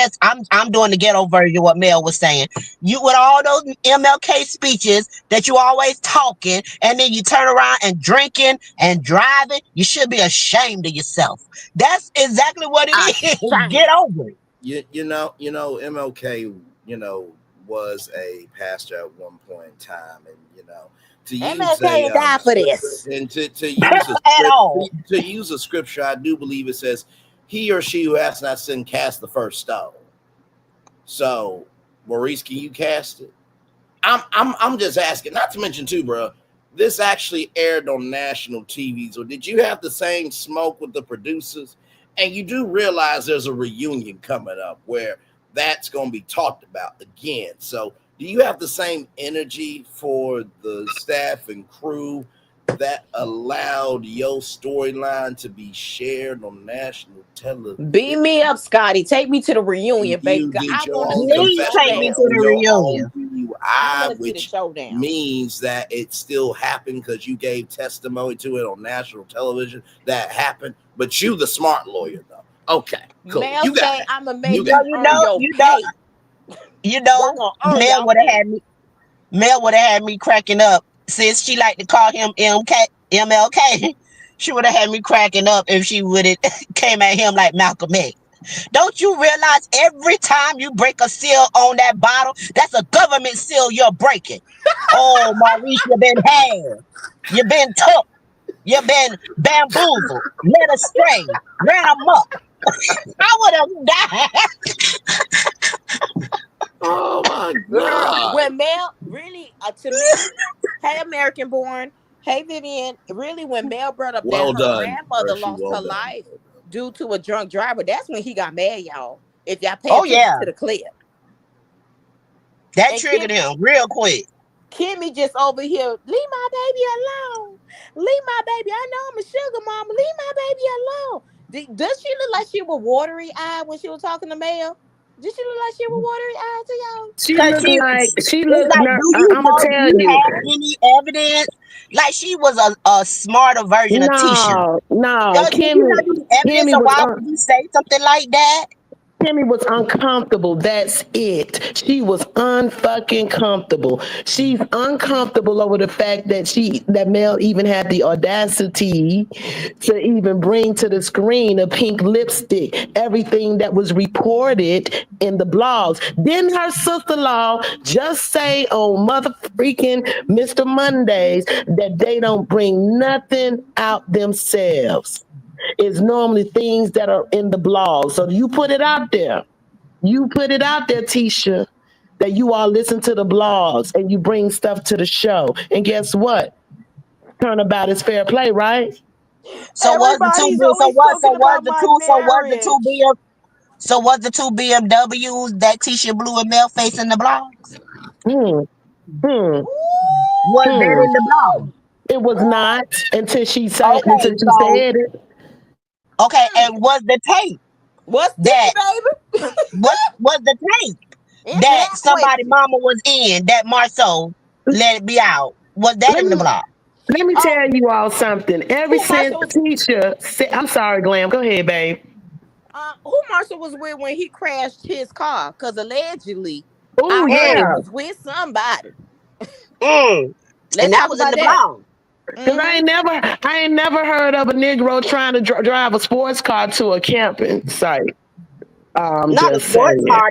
I'm doing the ghetto version of what Mel was saying. You with all those MLK speeches that you always talking, and then you turn around and drinking and driving. You should be ashamed of yourself. That's exactly what it is. Get over it. You know, MLK, was a pastor at one point in time, and to use MLK died for this. and to use At all. to use a scripture, I do believe it says, "He or she who has not sinned cast the first stone." So, Maurice, can you cast it? I'm just asking. Not to mention too, bro. This actually aired on national TV. So, did you have the same smoke with the producers? And you do realize there's a reunion coming up where that's going to be talked about again. So, do you have the same energy for the staff and crew that allowed your storyline to be shared on national television? Beat me up, Scotty. Take me to the reunion, baby. I want to Please take me to the reunion. Which means that it still happened because you gave testimony to it on national television. That happened, but you, the smart lawyer, though. Okay, cool. Mel You got say it. I'm a make Mel would have had me. Mel would have had me cracking up since she liked to call him MLK. She would have had me cracking up if she would have came at him like Malcolm X. Don't you realize every time you break a seal on that bottle, that's a government seal you're breaking? Oh, Maurice, you've been had. You've been took. You've been bamboozled, led astray, ran amok. I would have died. Oh my God. When Mel really, to me, hey American born, hey Vivian, really when Mel brought up Well that her done, grandmother Hershey, lost well her done. life due to a drunk driver, that's when he got mad, y'all. If y'all pay Oh, attention yeah. to the clip. That And triggered him real quick. Kimmy just over here, leave my baby alone. Leave my baby. I know I'm a sugar mama. Leave my baby alone. Does she look like she was watery eyed when she was talking to Mel? Did she look like she was watery eyed to y'all? She Cause looked like it's she like, looked. do you I'm gonna know? Do tell you you. have any evidence? Like she was a smarter version of Tisha. No. Do you have any evidence Kimmy of was why would you say something like that? Kimmy was uncomfortable. That's it. She was unfucking comfortable. She's uncomfortable over the fact that Mel even had the audacity to even bring to the screen a pink lipstick. Everything that was reported in the blogs. Didn't her sister-in-law just say on mother freaking Mr. Mondays that they don't bring nothing out themselves? Is normally things that are in the blog. So you put it out there. You put it out there, Tisha, that you all listen to the blogs and you bring stuff to the show. And guess what? Turnabout is fair play, right? So was the two? Everybody's So always what? So talking was about the my two? So was the two marriage. BM? So was the two BMWs that Tisha Blue and Mel facing the blogs? Hmm. Hmm. Was that Hmm. in the blog? It was not until she said Okay, so it. okay, and was the tape What's that this, baby? was the tape Answer that that somebody question. mama was in that Marceau let it be out? Was that Let in the me blog? let me Oh, tell you all something. Ever who since Marshall was Tisha said, I'm sorry, Glam. Go ahead, babe. who Marshall was with when he crashed his car? Because allegedly Oh I heard yeah. he Mm, was with somebody. mm. And Let's that talk was in about the that. blog. Cause I ain't never heard of a Negro trying to drive a sports car to a camping site. I'm Not a just sports saying. car.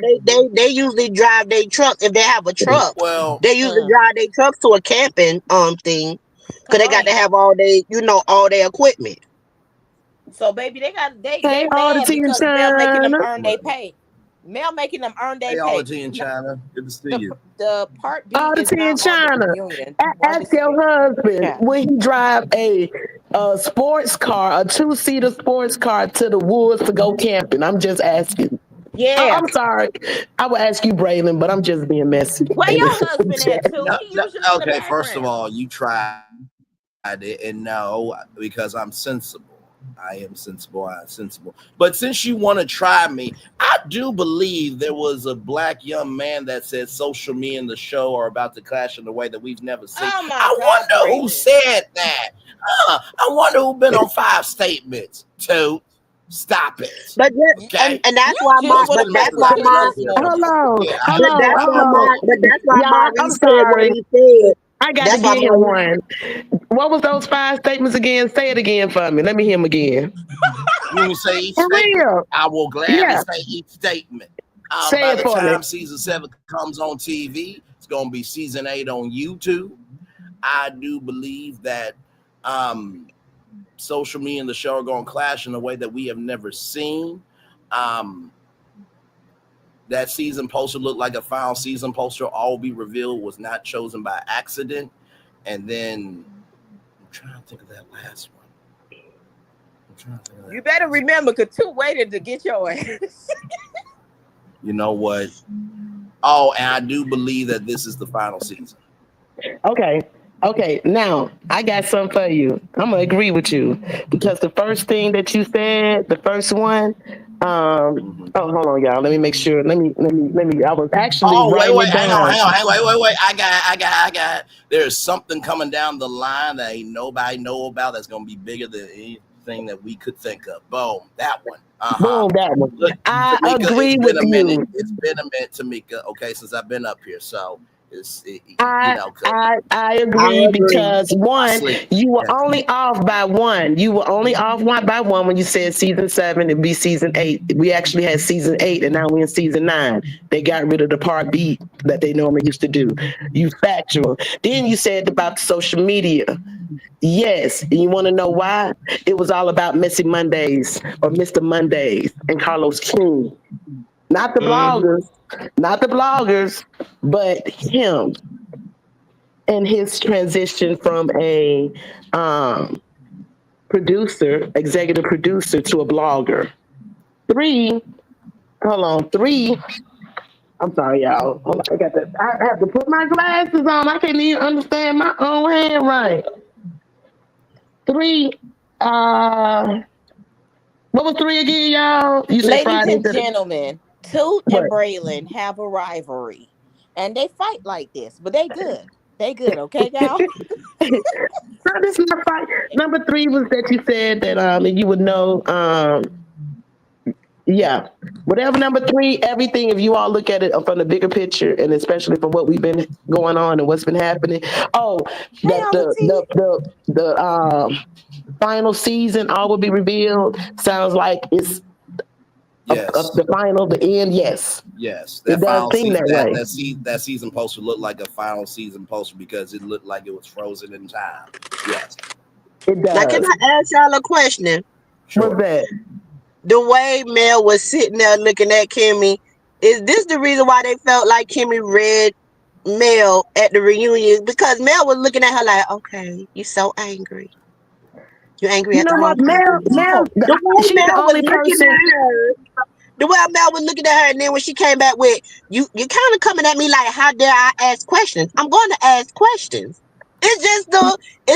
They usually drive their truck if they have a truck. Well, They usually drive their trucks to a camping thing because they got to Right. have all their equipment. So baby, they Hey, mad because Mel making them audition. earn their pay. Mel making them earn their Hey, all pay. the tea in China. Good to see The you. the part B All the is tea in not on the China. reunion. Part Ask your B. husband, Yeah. will he drive a sports car, a 2-seater sports car to the woods to go camping? I'm just asking. Oh, Yeah. I'm sorry. I would ask you, Braylon, but I'm just being messy. Where In your the husband at chat. too? No, He no, usually in the okay, first of background. all, you tried it, and no, because I'm sensible. I am sensible. I'm sensible. But since you want to try me, I do believe there was a black young man that said social me and the show are about to clash in a way that we've never seen. Oh I my God, wonder who Braylon. said that. I wonder who been on 5 statements. To stop it. But Okay. and that's You why just my would but have that's messed why with me my this morning. Yeah, Hold but on, that's hold why on. my Y'all, I'm Reese said what sorry. he said. I got to That's why get my him one. What was those 5 statements again? Say it again for me. Let me hear him again. you can say each For statement. real. I will gladly Yeah. say each statement. Say By it the for me. time season 7 comes on TV, it's gonna be season 8 on YouTube. I do believe that social media and the show are gonna clash in a way that we have never seen. Um, that season poster looked like a final season poster. All will be revealed was not chosen by accident. And then I'm trying to think of that last one. You better remember, cause two waited to get your ass. You know what? Oh, and I do believe that this is the final season. Okay. Okay. Now I got something for you. I'm gonna agree with you because the first thing that you said, the first one. Oh, hold on, y'all. Let me make sure. Let me. I was actually Oh, writing wait, it hang on, down. wait. I got it. There's something coming down the line that ain't nobody know about that's gonna be bigger than anything that we could think of. Boom, that one. Boom, that one. Look, I Tamika, it's agree been with a minute. you. It's been a minute, Tamika. Okay, since I've been up here, so I cause I I agree agree. because I one, sleep. you were Okay. only off by one. You were only off one by one when you said season 7 and be season 8. We actually had season 8 and now we're in season 9. They got rid of the part B that they normally used to do. You factual. Then you said about social media. Yes, and you want to know why? It was all about Missy Mondays or Mr. Mondays and Carlos King. Not the Mm-hmm. bloggers, not the bloggers, but him and his transition from a um, producer, executive producer, to a blogger. Three, hold on, three. I'm sorry, y'all. Hold on, I got that. I have to put my glasses on. I can't even understand my own handwriting. Three. Uh, what was three again, y'all? You said Ladies Friday. and gentlemen, Toot and What? Braylon have a rivalry, and they fight like this, but they good. They good, okay, y'all? No, this is not fight. Number three was that you said that and you would know yeah. Whatever number three, everything, if you all look at it from the bigger picture and especially from what we've been going on and what's been happening. Oh, Hey, that all the tea. the final season all will be revealed. Sounds like it's Yes. the final, the end, yes. Yes, It that does final seem season, that way. that season poster looked like a final season poster because it looked like it was frozen in time. Yes, It Now can does. I ask y'all a question? What's sure. that? The way Mel was sitting there looking at Kimmy, is this the reason why they felt like Kimmy read Mel at the reunion? Because Mel was looking at her like, okay, you so angry. You angry You at know the what, wrong Mel? person. Mel, The way she's the Mel was only looking person. at her, the way Mel was looking at her, and then when she came back with you kind of coming at me like, how dare I ask questions? I'm going to ask questions. It's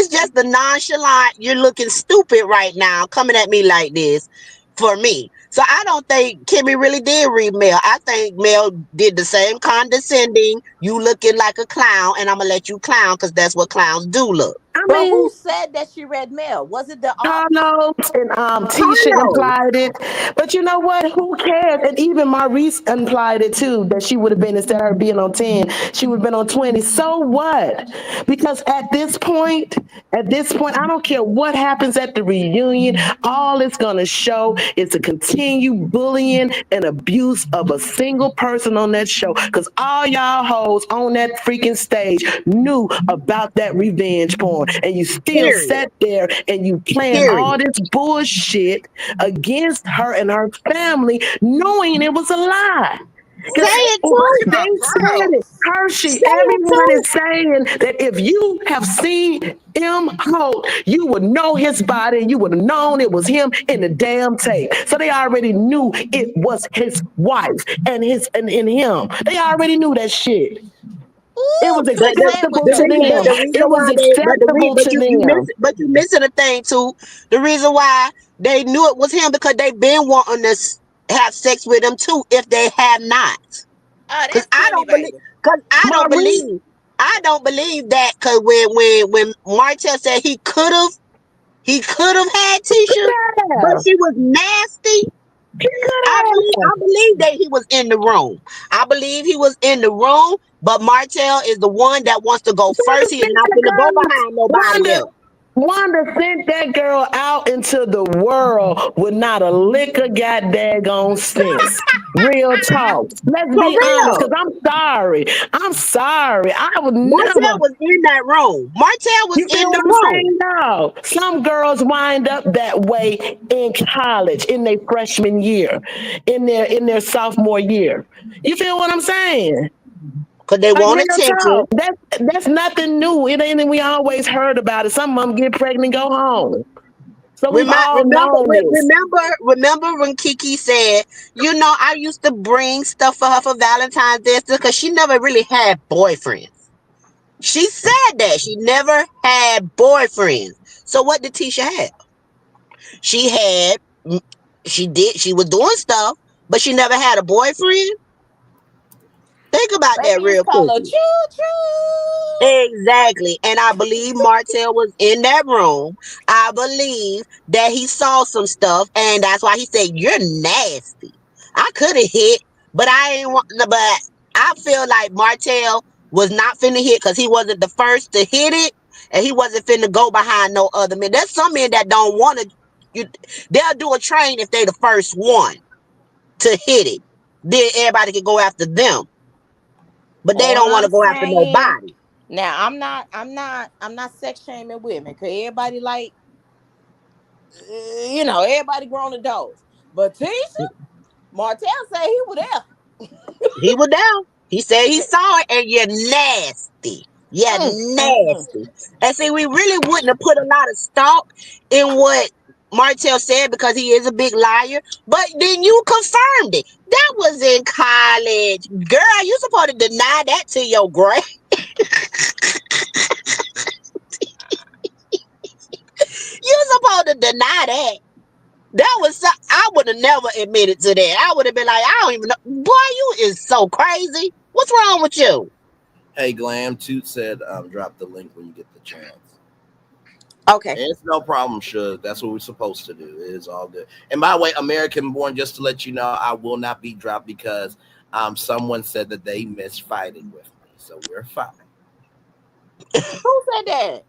just the nonchalant. You're looking stupid right now, coming at me like this for me. So I don't think Kimmy really did read Mel. I think Mel did the same condescending. You looking like a clown, and I'm gonna let you clown because that's what clowns do look. I But mean, who said that she read mail? Was it the aunt? Carlos and Tisha Carlos, implied it. But you know what? Who cares? And even Maurice implied it too, that she would have been, instead of her being on 10, she would have been on 20. So what? Because at this point, I don't care what happens at the reunion. All it's going to show is the continued bullying and abuse of a single person on that show. Because all y'all hoes on that freaking stage knew about that revenge porn. on, and you still Period. sat there and you planned all Period. this bullshit against her and her family, knowing it was a lie. Say Because it They too. talking they about said it. girls. Hershey, Say it everyone too. is saying that if you have seen M. Holt, you would know his body and you would have known it was him in the damn tape. So they already knew it was his wife and him. They already knew that shit. It Ooh, was But T, the say what acceptable you to but them. the saying. reason It was why they acceptable to them. you missing a thing too. The reason why they knew it was him because they been wanting to have sex with him too if they have not. Oh, Cause that's Kimmy, baby. Maurice, I don't believe that. Cause when Martell said he could have had Tisha, but yeah, she was nasty. he could have. I believe that he was in the room. I believe he was in the room, but Martell is the one that wants to go Wanda first. He is sent not that going to go girl. behind nobody Wanda, else. Wanda sent that girl out into the world with not a lick of goddamn sense. Real talk. Let's For be honest, because real. I'm sorry. I'm sorry. I would Martell never. was in that room. Martell was You feel in what the I'm room. saying? No. Some girls wind up that way in college, in their freshman year, in their sophomore year. You feel what I'm saying? Because they Like want real talk. attention. That's nothing new. It ain't we always heard about it. Some of them get pregnant and go home. So we've all known this. Remember when Kiki said, I used to bring stuff for her for Valentine's Day because she never really had boyfriends. She said that she never had boyfriends. So what did Tisha have? She had, she was doing stuff, but she never had a boyfriend. Think about that Baby, it's real called a quickly. choo choo. Exactly. And I believe Martell was in that room. I believe that he saw some stuff, and that's why he said, "You're nasty." I could have hit, but I ain't want. But I feel like Martell was not finna hit because he wasn't the first to hit it, and he wasn't finna go behind no other men. There's some men that don't want to. You, they'll do a train if they the first one to hit it. Then everybody can go after them, but they All don't want I'm to go after saying, nobody. now I'm not sex shaming women, cause everybody like, everybody grown adults. But Tisha, Martell say he was there. He was down. He said he saw it, and you're nasty. You're Mm, mm, mm. nasty. And see, we really wouldn't have put a lot of stock in what Martell said because he is a big liar. But then you confirmed it. That was in college. Girl, you supposed to deny that to your grave. You supposed to deny that. That was I would have never admitted to that. I would have been like, I don't even know. Boy, you is so crazy. What's wrong with you? Hey, Glam Toot said, drop the link when you get the chance. Okay. And it's no problem, Suge. That's what we're supposed to do. It is all good. And by the way, American Born, just to let you know, I will not be dropped because someone said that they missed fighting with me. So we're fine. Who said that?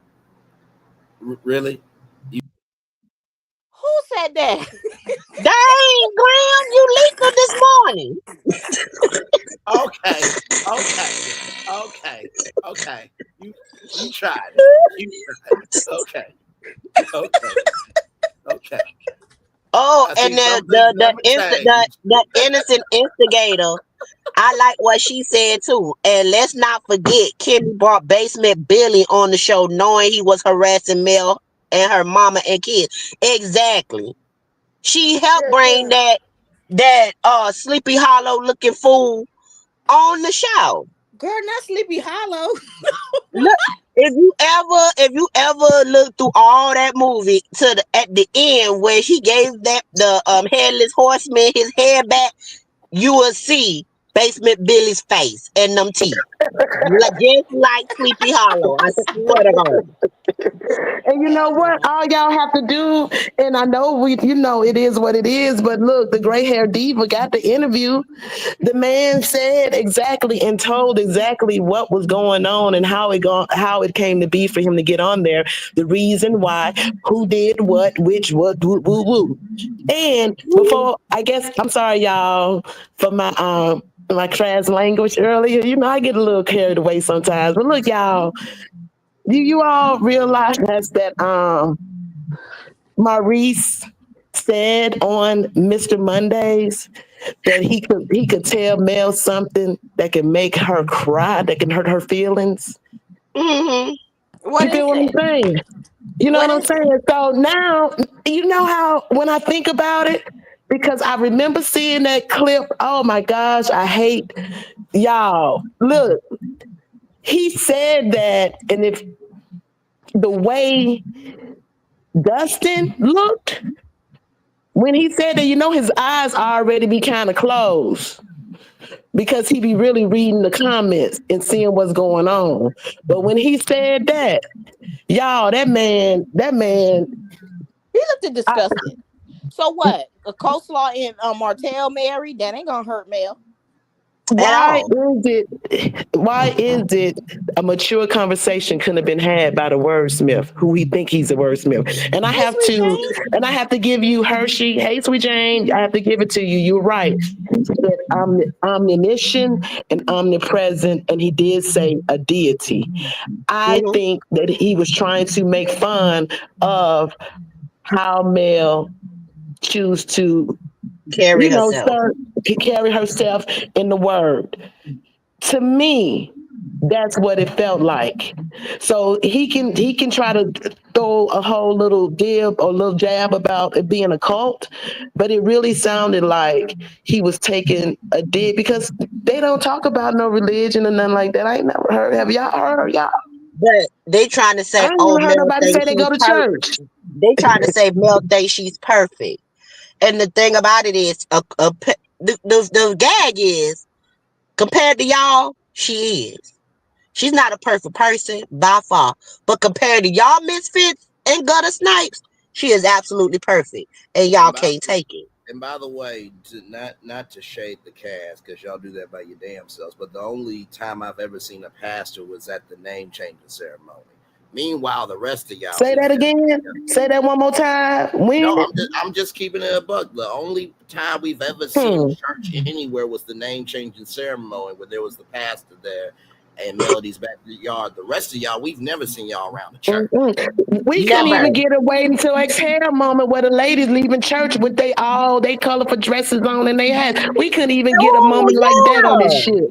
Really? Who said that? Dang, Graham, you leaked it this morning. Okay. Okay. You tried it. You tried it. Okay. Oh, I and see some things never change. the innocent instigator. I like what she said too. And let's not forget, Kimmy brought Basement Billy on the show, knowing he was harassing Mel and her mama and kids. Exactly. She helped Good bring girl. that Sleepy Hollow looking fool on the show. Girl, not Sleepy Hollow. Look, if you ever look through all that movie to at the end where he gave that the headless horseman his head back, you will see Basement Billy's face and them teeth. Just like Sleepy Hollow. I swear to God. And you know what? All y'all have to do, and I know it is what it is, but look, the gray hair diva got the interview. The man said exactly and told exactly what was going on and how it came to be for him to get on there, the reason why, who did what, which, what, woo, woo, woo. And before, I guess, I'm sorry, y'all, for my crass language earlier. I get a little carried away sometimes. But look, y'all, Do you all realize that Maurice said on Mr. Mondays that he could tell Mel something that can make her cry, that can hurt her feelings? Mm-hmm. What You is feel what I'm it? saying? You know What what I'm is it? saying? So now, you know how when I think about it, because I remember seeing that clip. Oh my gosh, I hate y'all. Look, he said that, and if the way Dustin looked when he said that, his eyes already be kind of closed because he be really reading the comments and seeing what's going on. But when he said that, y'all, that man, He looked disgusted. So what? A coleslaw and Martell married? That ain't gonna hurt Mel. At why all. is it a mature conversation couldn't have been had by the wordsmith who we think he's a wordsmith? And I Hey, have sweet to Jane. and I have to give you Hershey. Hey, sweet Jane, I have to give it to you. You're right. He said omniscient and omnipresent, and he did say a deity. I Mm-hmm. think that he was trying to make fun of how Mel choose to, Carry herself. start to carry herself in the word. To me, that's what it felt like. So he can try to throw a whole little dib or little jab about it being a cult, but it really sounded like he was taking a dib because they don't talk about no religion or nothing like that. I ain't never heard. Have y'all heard? Y'all? But they trying to I say, ain't oh, even heard Mel nobody say thinks they she's go to perfect. church. They trying to say Mel thinks she's perfect. And the thing about it is, the gag is, compared to y'all, she is. She's not a perfect person by far. But compared to y'all misfits and gutter snipes, she is absolutely perfect. And And y'all by can't take it. and by the way, to not to shade the cast because y'all do that by your damn selves. But the only time I've ever seen a pastor was at the name changing ceremony. Meanwhile, the rest of y'all, Say we've that never. again. Say that one more time. No, When? I'm just keeping it a buck. The only time we've ever seen Hmm. church anywhere was the name changing ceremony where there was the pastor there and Melody's backyard. The rest of y'all, we've never seen y'all around the church. We couldn't Never. even get a wait until exhale moment where the ladies leaving church with they colorful dresses on and they had. We couldn't even get a Oh, moment like that on this yeah. shit.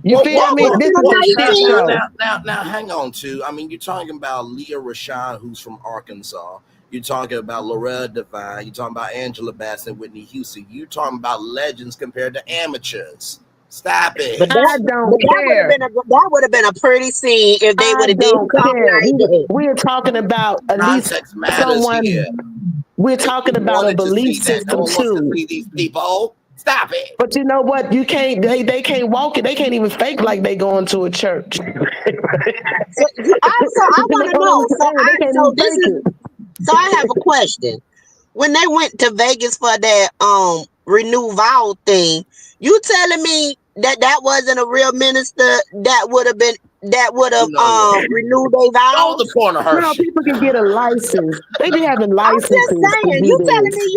You Well, feel well, That me? would well, have This been a is well. a nice shit Now, scene. show. now, now, now, hang on. To I mean, you're talking about Leah Rashawn, who's from Arkansas. You're talking about Loretta Devine. You're talking about Angela Bassett, Whitney Houston. You're talking about legends compared to amateurs. Stop But it. I don't that would have care. been a pretty scene if they I would have did don't something care. like that. We're talking about at least Context matters here. someone. We're And talking people about a wanted to belief see that. No system one wants to too. see these people. Stop it. But you know what? You can't. They can't walk it. They can't even fake like they going to a church. So you also I You know want to what I'm know. saying? They can't even fake it. So I have a question. When they went to Vegas for that renew vow thing, you telling me that wasn't a real minister that would have You know what? renewed their Go the vows? corner, No, Hershey. people can get a license. They be having I'm just licenses to saying. do You telling this. me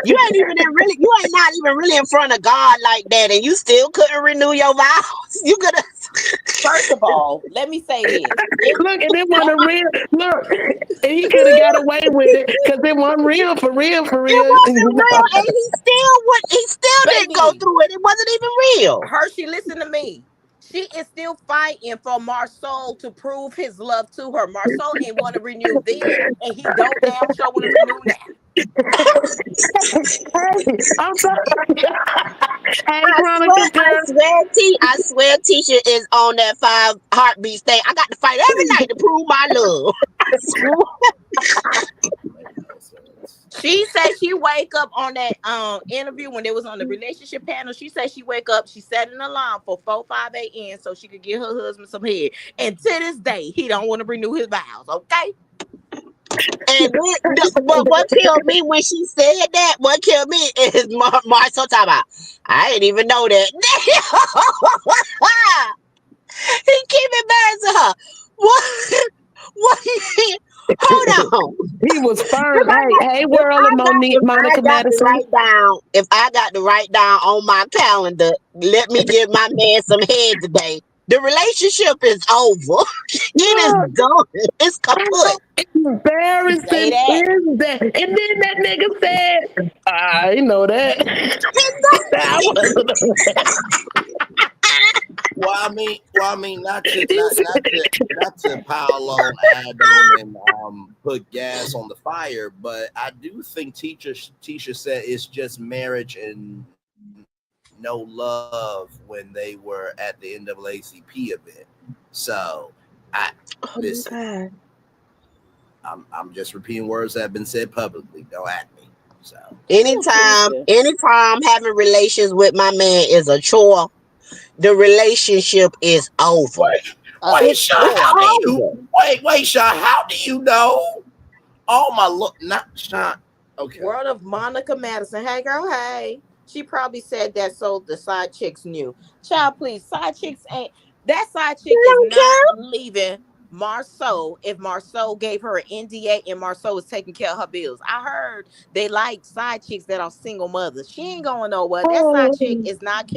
you ain't even in really you ain't not even really in front of God like that, and you still couldn't renew your vows. You could have. First of all, let me say this. It Look, and it wasn't real. Look, and he could have got away with it because it wasn't real, for real, for It real. wasn't real, and he still didn't go baby, through it. It wasn't even real. Hershey, listen to me. She is still fighting for Marceau to prove his love to her. Marceau ain't want to renew then, and he don't damn sure want to renew now. Hey, I'm sorry. Hey, I swear, Chronicles girl. I swear, Tisha is on that 5 heartbeats thing. I got to fight every night to prove my love. I swear. Make no sense. She said she wake up on that interview when they was on the relationship panel. She said she wake up, she set an alarm for 4, 5 a.m. so she could get her husband some head. And to this day, he don't want to renew his vows. Okay, But what killed me when she said that? What killed me is Marcel talking about. I didn't even know that. He keep embarrassing her. What? What? Hold on. He was If firm. I Hey, got hey, if world I and got Monique, if I Monica got to Madison. write down on my calendar, let me give my man some head today. The relationship is over. It is Yeah, done. It's how kaput. Say embarrassing that. is that? And then that nigga said, I know that. He said, I was. He not to pile on, add on, and put gas on the fire, but I do think Tisha said it's just marriage and no love when they were at the NAACP event. So, I Oh my listen. God. I'm just repeating words that have been said publicly. Don't at me. So, Oh, Anytime, Keisha. anytime having relations with my man is a chore, the relationship is over. wait, A wait, It's Sean, it's chore, how do baby. you over. wait, Sean, how do you know? Oh my look, not Sean. Okay. Word of Monica Madison. Hey, girl, hey. She probably said that so the side chicks knew. Child, please. Side chicks ain't. That side chick I is don't not care. leaving Marceau if Marceau gave her an NDA and Marceau is taking care of her bills. I heard they like side chicks that are single mothers. She ain't going nowhere. That side chick Oh, does not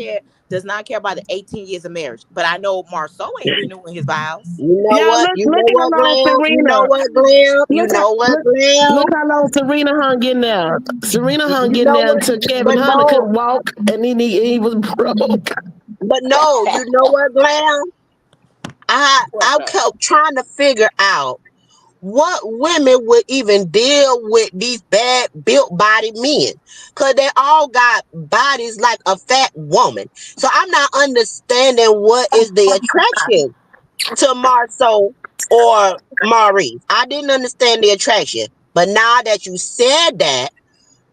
care about the 18 years of marriage. But I know Marceau ain't renewing his vows. You know y'all what? look You look know how what, long Glam? You know Serena. what, Glam? You Look how know what, look Glam? look how long Serena hung in there. Serena hung You in know there what? until Kevin But Hunter no, couldn't walk and he was broke. but no, you know what, Glam? What's I up? kept trying to figure out what women would even deal with these bad built body men, because they all got bodies like a fat woman. So I'm not understanding what is the attraction to Marceau or Maurice. I didn't understand the attraction, but now that you said that,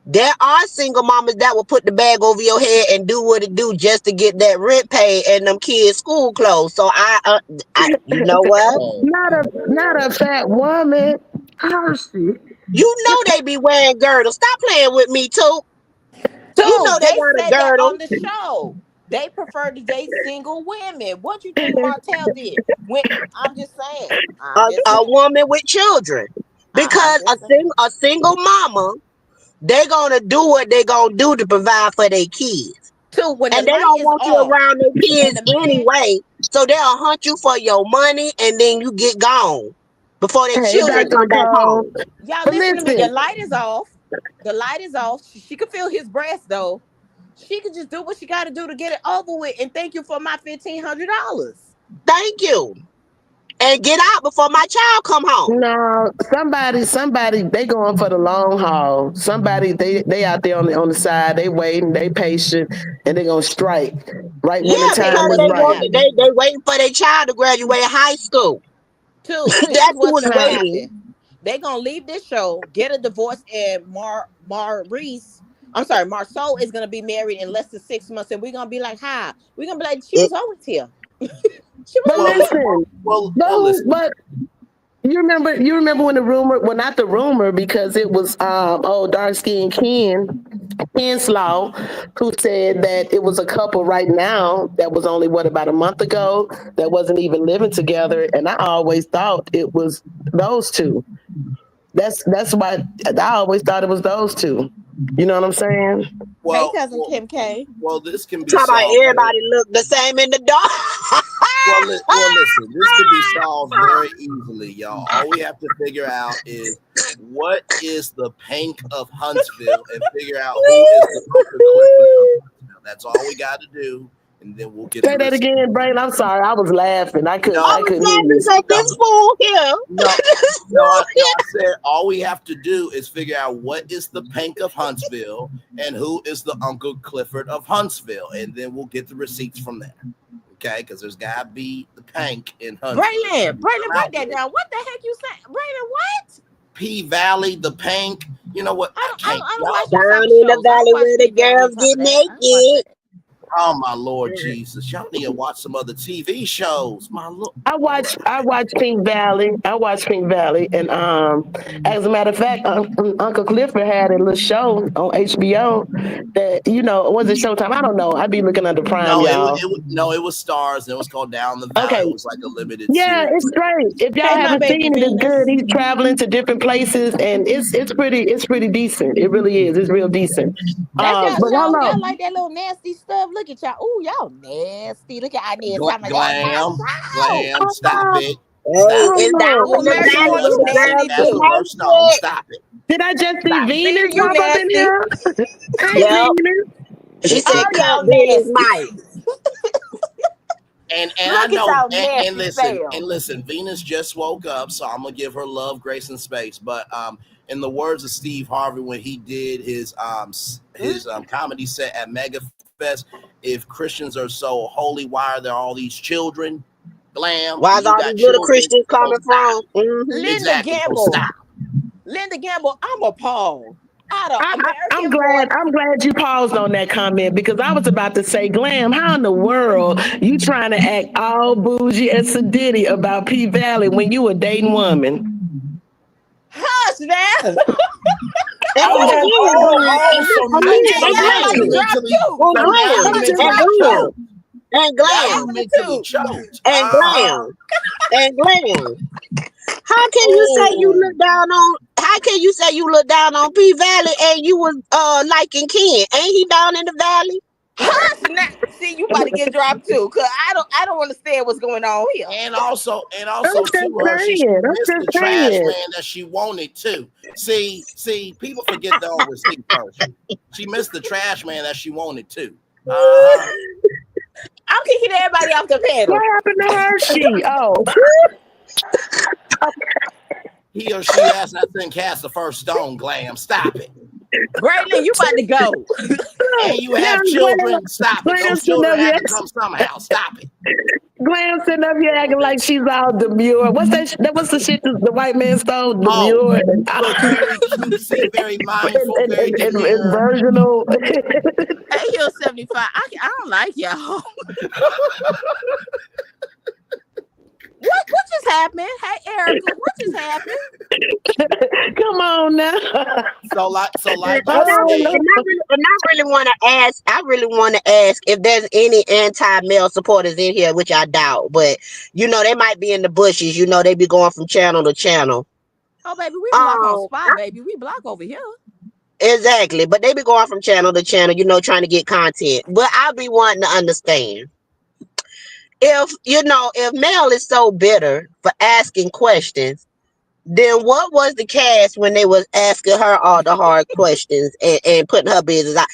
there are single mamas that will put the bag over your head and do what it do just to get that rent paid and them kids school clothes. So you know what? Oh Not my not lord. a fat woman. Oh shit. You know they be wearing girdles. Stop playing with me too. You know Dude, they they got a said that girdle. on the show. They prefer to date single women. What you think Martell did? When I'm just saying. I'm just A saying. woman with children. I'm Because just saying. a single mama, they gonna do what they gonna do to provide for their kids. Two, when the And they light don't is want you off around their and kids the man, anyway. So they'll hunt you for your money and then you get gone before their Hey, children Dr. come back Nicole. home. y'all But listen to me. The listen, light is off. The light is off. She could feel his breast though. She could just do what she got to do to get it over with. And thank you for my $1,500. Thank you. And get out before my child come home. no, somebody, they going for the long haul. Somebody, they out there on the side, they waiting, they patient, and they gonna strike right Let when me the Yeah, tell you time because is what's they gonna right. want happen. they waiting for their child to graduate high school. Two, this is That's what's who's gonna waiting. happen. They gonna leave this show, get a divorce, and Maurice, I'm sorry, Marceau is gonna be married in less than 6 months, and we're gonna be like, "Hi." We're gonna be like, "She was It, always here. She was But Well, always look, here." listen, listen. but you remember when the rumor, well, not the rumor, because it was dark skinned Ken Slaw, who said that it was a couple right now that was only what, about a month ago, that wasn't even living together, and I always thought it was those two. That's why I always thought it was those two. You know what I'm saying? Hey, Well, cousin well, Kim K. this can be talking about solved very everybody look the same in the dark. listen, this could be solved very easily, y'all. All we have to figure out is what is the Pank of Huntsville and figure out who is the Uncle Clifford of Huntsville. That's all we got to do, and then we'll get the Say that receipt. again, Brain. I'm sorry, I was laughing. I I No, was couldn't hear laughing you. because no, this fool here. no, This no, fool here. I said all we have to do is figure out what is the Pank of Huntsville and who is the Uncle Clifford of Huntsville, and then we'll get the receipts from there. Okay, because there's got to be the Pank in Huntsville. There's gotta Braylon, be some Braylon, out break that there. down. What the heck you saying, Braylon? What? P Valley, the Pank. You know what? I can't. I don't watch Y'all. them Down type of in the shows. I don't valley watch where the P Valley and girls top get of that. I don't watch naked. that. Oh my Lord Jesus! Y'all need to watch some other TV shows. My Lord. I watch Pink Valley. I watch Pink Valley, and as a matter of fact, Uncle Clifford had a little show on HBO that, was it Showtime? I don't know. I'd be looking under Prime, No, y'all. it was Stars. And it was called Down the Valley. Okay, It was like a limited yeah, series. it's great. If y'all Hey, my haven't baby seen it, it's good. Venus. He's traveling to different places, and it's pretty decent. It really is. It's real decent. That's y'all But hold show. on. Y'all like that little nasty stuff. Look look at y'all. Ooh, y'all nasty. Look at Inez talking about y'all Glam, out. Glam, stop it. Hey, Stop it. it's down Oh, in the American valley boy, with you the nasty girls That's get the too. first stone. naked. Stop it. Did I just see Stop it. Venus Cedar, you pop up in nasty. here? Hey, Yep. Venus. She All said, "Cut y'all Venus nasty. mic." And I Look at know y'all and nasty listen spell. Venus just woke up, so I'm gonna give her love, grace, and space. But in the words of Steve Harvey when he did his comedy set at Mega Fest, if Christians are so holy, why are there all these children? Glam, Why's you all got these little children, Christians so coming stop. from? Mm-hmm. Linda Exactly, so Gamble. stop. Linda Gamble, I'm appalled. Out of I'm American boy. glad. I'm glad you paused on that comment because I was about to say, Glam, how in the world you trying to act all bougie and sedity about P Valley when you a dating woman? Hush now. And Okay, y'all about to You Glam, drop mentally, too. and so now Glam, you About to and mentally drop Glam, too. choked. and Now Glam, you I'm mentally too. choked. and Glam, and Glam. How can you say you Oh, look down on? How can you say you look down on P Valley and you was liking Ken? Ain't he down in the valley? Hush now. See, you about to get dropped too. Cause I don't understand what's going on here. and I'm also just to her, she saying. I'm missed just the trash saying. man that she wanted too. See, people forget their own receipts first. She missed the trash man that she wanted too. Uh-huh. I'm kicking everybody off the What panel. happened to Hershey? Oh, He or she has not been cast the first stone. Glam, stop it. Braylon, you about to go. And you now have children. Stop it. Glam Those sitting children up had here. to come somehow. Stop it. Glam sitting up here acting like she's all demure. What's that? What's the shit the white man stole? Oh, Demure and, you look very cutesy, very mindful, very and demure. virginal. Hey, Hill 75. I don't like y'all. What just happened? Hey, Erica, what just happened? Come on now. So like I And I said, really, want to ask. I really want to ask if there's any anti-male supporters in here, which I doubt. But they might be in the bushes. They be going from channel to channel. Oh, baby, we block on Um, spot, baby. We block over here. exactly. But they be going from channel to channel. Trying to get content. But I be wanting to understand if male is so bitter for asking questions, then what was the cast when they was asking her all the hard questions and putting her business out?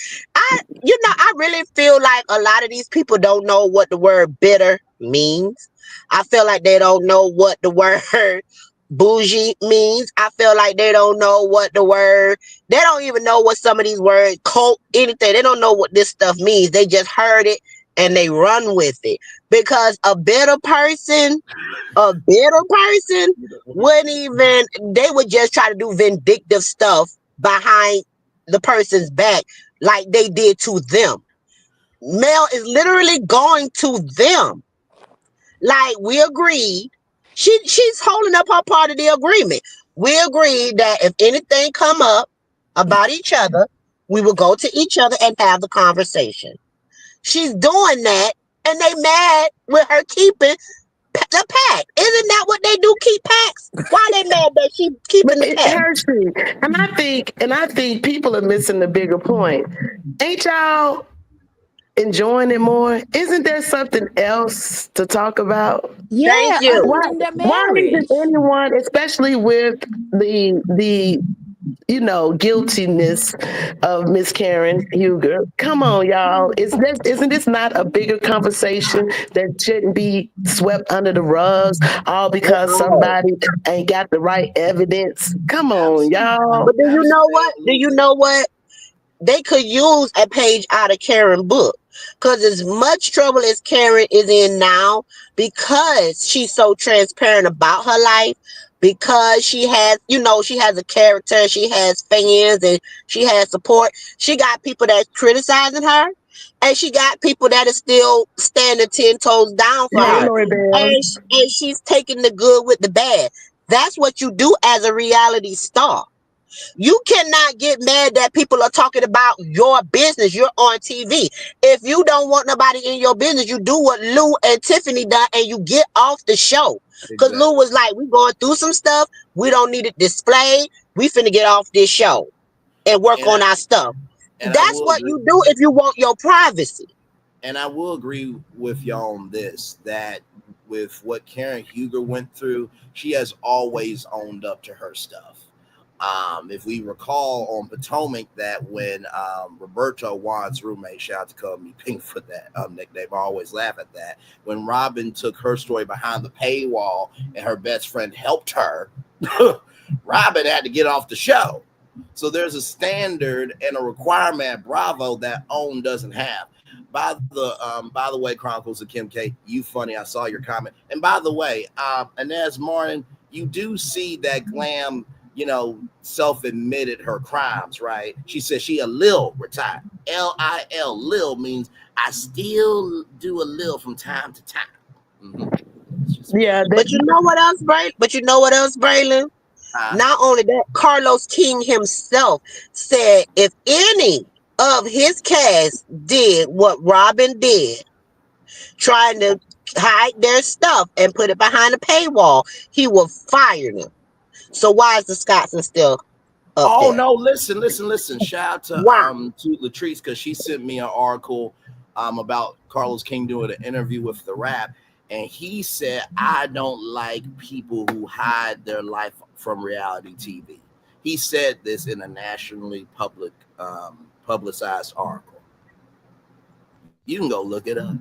I really feel like a lot of these people don't know what the word bitter means. I feel like they don't know what the word bougie means. I feel like they don't know what they don't even know what some of these words, cult, anything. They don't know what this stuff means. They just heard it and they run with it. Because a bitter person wouldn't even, they would just try to do vindictive stuff behind the person's back like they did to them. Mel is literally going to them. Like we agreed. She's holding up her part of the agreement. We agreed that if anything come up about each other, we will go to each other and have the conversation. She's doing that and they mad with her keeping the pack. Isn't that what they do? Keep packs? Why they mad that she keeping But the it pack? hurts me. And I think people are missing the bigger point. Ain't y'all enjoying it more? Isn't there something else to talk about? Yeah, Thank other you. Why than their why isn't marriage. anyone, especially with the guiltiness of Miss Karen Huger? Come on, y'all. Isn't this not a bigger conversation that shouldn't be swept under the rugs all At because all. somebody ain't got the right evidence? Come on, y'all. Absolutely, But do you know what? Do you absolutely. know what? They could use a page out of Karen's book. Because as much trouble as Karen is in now, because she's so transparent about her life, because she has a character, she has fans, and she has support. She got people that's criticizing her, and she got people that is still standing 10 toes down for Hey, her. Lori Bell. And she's taking the good with the bad. That's what you do as a reality star. You cannot get mad that people are talking about your business. You're on TV. If you don't want nobody in your business, you do what Lou and Tiffany done and you get off the show. Because Lou Exactly. was like, we going through some stuff. We don't need it displayed. We finna get off this show and work And on our stuff. I That's will what agree. you do if you want your privacy. And I will agree with y'all on this, that with what Karen Huger went through, she has always owned up to her stuff. If we recall on Potomac that when Roberto Juan's roommate, shout out to Call Me Pink for that nickname, I always laugh at that. When Robin took her story behind the paywall and her best friend helped her, Robin had to get off the show. So there's a standard and a requirement at Bravo that OWN doesn't have. By the way, Chronicles of Kim K, you funny. I saw your comment. And by the way, Inez Martin, you do see that Glam, self-admitted her crimes, right? She said she a lil retired. Lil. Lil means I still do a lil from time to time. Mm-hmm. Yeah, but you know what else, Braylon? Not only that, Carlos King himself said if any of his cast did what Robin did, trying to hide their stuff and put it behind a paywall, he will fire them. So why is the Scotsman still up there? No, listen. Shout out to Latrice, because she sent me an article about Carlos King doing an interview with The Rap, and he said, I don't like people who hide their life from reality TV. He said this in a nationally publicized article. You can go look it up.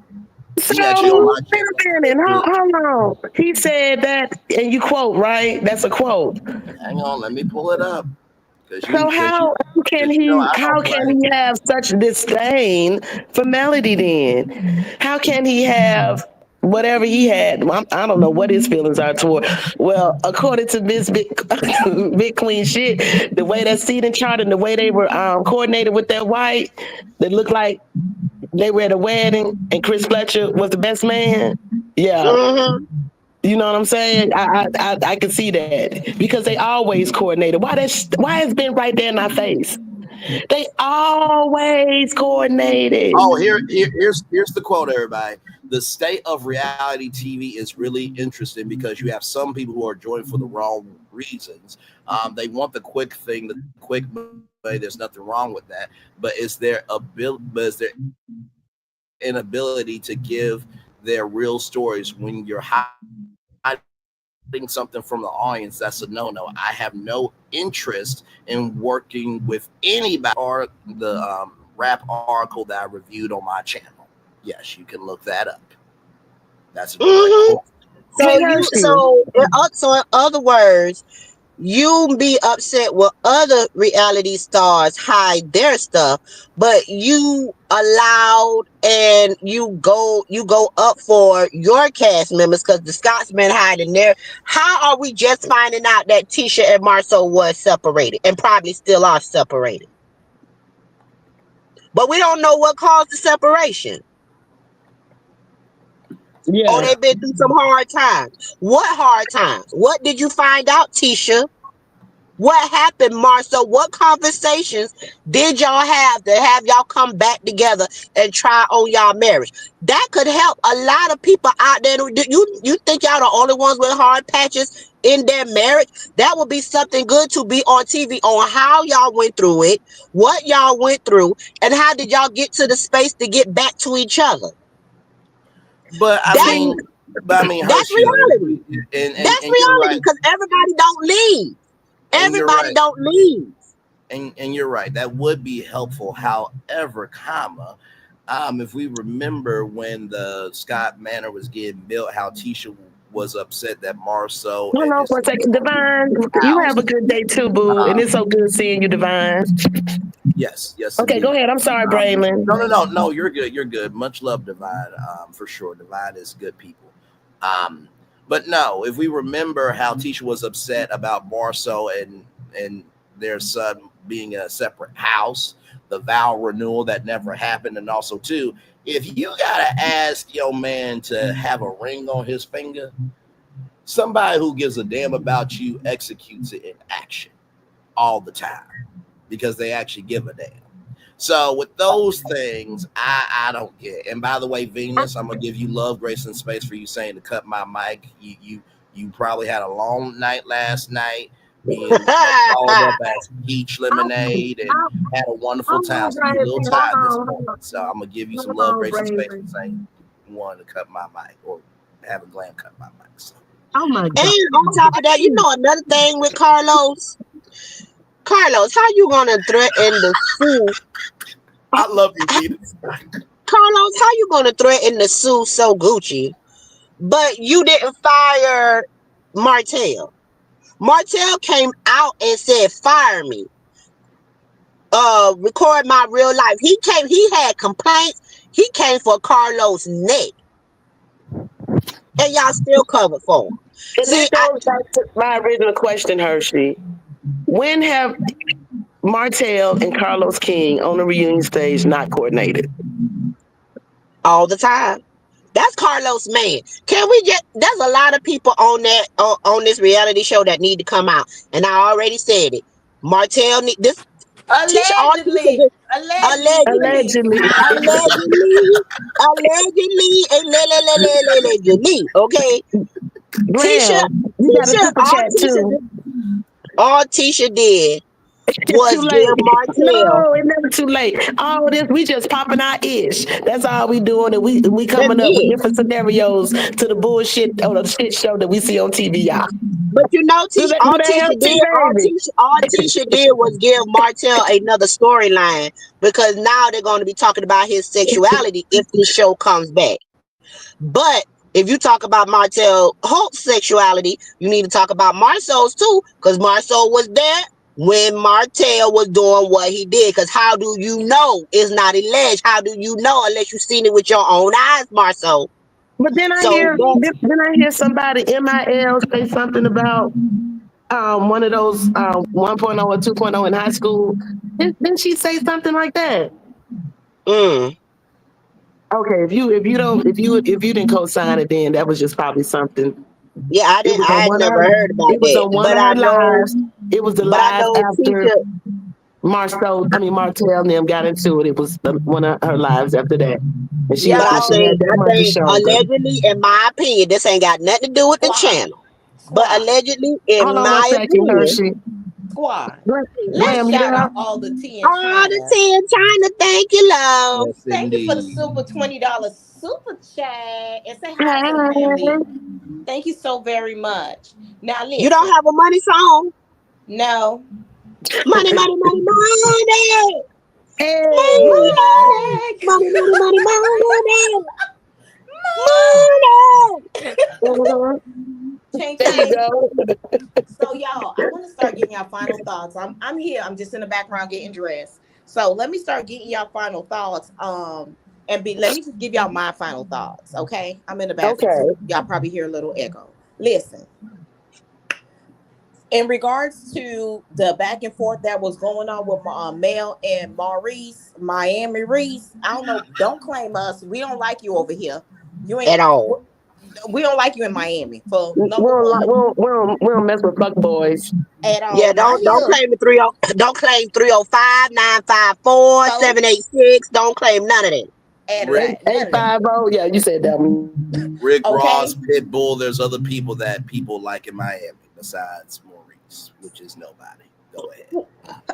So, wait a minute. How long? He said that, and you quote, right? That's a quote. Hang on, let me pull it up. So how can he have such disdain for Melody then? How can he have whatever he had? I don't know what his feelings are toward. Well, according to Miss Big Queen Shit, the way that seating chart and the way they were coordinated with that white, that looked like they were at a wedding and Chris Fletcher was the best man. Yeah. Mm-hmm. You know what I'm saying? I can see that because they always coordinated. Why it's been right there in our face? They always coordinated. Oh, here's the quote, everybody. The state of reality TV is really interesting because you have some people who are joined for the wrong reasons. They want the quick thing, the quick money. There's nothing wrong with that, but is their inability to give their real stories when you're hiding something from the audience? That's a no-no. I have no interest in working with anybody. Or the rap article that I reviewed on my channel. Yes, you can look that up. That's cool. So in other words, you be upset with other reality stars hide their stuff, but you allowed and you go up for your cast members because the Scotsman hiding there. How are we just finding out that Tisha and Marceau was separated and probably still are separated? But we don't know what caused the separation. Yeah. Oh, they've been through some hard times. What hard times? What did you find out, Tisha? What happened, Marceau? What conversations did y'all have to have y'all come back together and try on y'all marriage? That could help a lot of people out there. You think y'all the only ones with hard patches in their marriage? That would be something good to be on TV on how y'all went through it, what y'all went through, and how did y'all get to the space to get back to each other? But I mean, that's reality. That's reality because everybody don't leave. Everybody don't leave. And you're right. That would be helpful. However, if we remember when the Scott Manor was getting built, how Tisha was upset that Marceau. Hold on for a second, Divine. You have a good day too, boo. And it's so good seeing you, Divine. Yes. Okay, indeed. Go ahead. I'm sorry, Braylon. No. You're good. You're good. Much love, Divine. For sure. Divine is good people. But no, if we remember how Tisha was upset about Marceau and their son being in a separate house, the vow renewal that never happened, and also too, if you gotta ask your man to have a ring on his finger, somebody who gives a damn about you executes it in action all the time because they actually give a damn. So with those things, I don't get. And by the way, Venus, I'm gonna give you love, grace, and space for you saying to cut my mic. You probably had a long night last night. Me and called up as peach lemonade and had a wonderful time. So you're a little tired this morning. So I'm gonna give you some love, grace, and space for saying you wanted to cut my mic or have a glam cut my mic. So. Oh my God. And on top of that, you know another thing with Carlos. Carlos, how you gonna threaten to sue? I love you, Venus. Carlos, how you gonna threaten to sue So Gucci, but you didn't fire Martell? Martell came out and said, "Fire me." Record my real life. He came. He had complaints. He came for Carlos' neck, and y'all still covered for him. And See, that goes back to my original question, Hershey. When have Martell and Carlos King on the reunion stage not coordinated? all the time. That's Carlos' man. Can we just? There's a lot of people on that on this reality show that need to come out, and I already said it. Martell need this. Tisha, all Tisha Allegedly. did, Allegedly. allegedly, okay. Tisha, Glam, you got a super chat too. all Tisha did It's too was late. give Martell No, it's never too late. All this, we just popping our ish. That's all we doing. And we that's coming up with it. different scenarios to the bullshit or the shit show that we see on TV, y'all. But you know, Do Tisha, they, all do they Tisha help did, T-Baby? all Tisha did was give Martell another storyline because now they're going to be talking about his sexuality if this show comes back. But if you talk about Martell Holt's sexuality, you need to talk about Marceau's too, because Marceau was there when Martell was doing what he did. Because how do you know it's not alleged? How do you know unless you've seen it with your own eyes, Marceau? But then I So hear somebody MIL say something about one of those 1.0 or 2.0 in high school. Didn't she say something like that? mm, Okay, if you didn't co-sign it, then that was just probably something. yeah, It was I on had one of never her. heard about It was that, on one of her lives. It was the but I live know after Tisha. Martell and them got into it. It was one of her lives after that, and she was But saying she had that I much to think show. allegedly, in my opinion, this ain't got nothing to do with the Squad. channel. But Squad. allegedly, Hold in on one my second, opinion, Hershey. Squad. Let's Glam, you shout there? out all the tea in all the China. tea in China, thank you, love. Yes, Thank you for the indeed. super $20 super chat and say hi to the family. Hey. Thank you so very much. Now You don't listen. have a money song? No. Money, money, money, money, Hey. money, Money. money, money, money, money, money. Mhm. Ching There you ching. go. So y'all, I want to start getting y'all final thoughts. I'm here. I'm just in the background getting dressed. So let me start getting y'all final thoughts. Let me just give y'all my final thoughts. Okay. I'm in the bathroom, Okay. so y'all probably hear a little echo. Listen, in regards to the back and forth that was going on with Mel and Maurice, Miami Reese, I don't know. Don't claim us. We don't like you over here. You At ain't. all. We don't like you in Miami for We number don't, one we don't mess with fuck boys. at Yeah, all. Not don't here. claim the 30, don't claim 305 954 So 786. Don't claim none of that. at Rick, right, none of that. 850. Yeah, you said that one. Rick Okay. Ross, Pitbull. There's other people that people like in Miami besides Maurice, which is nobody. Go ahead.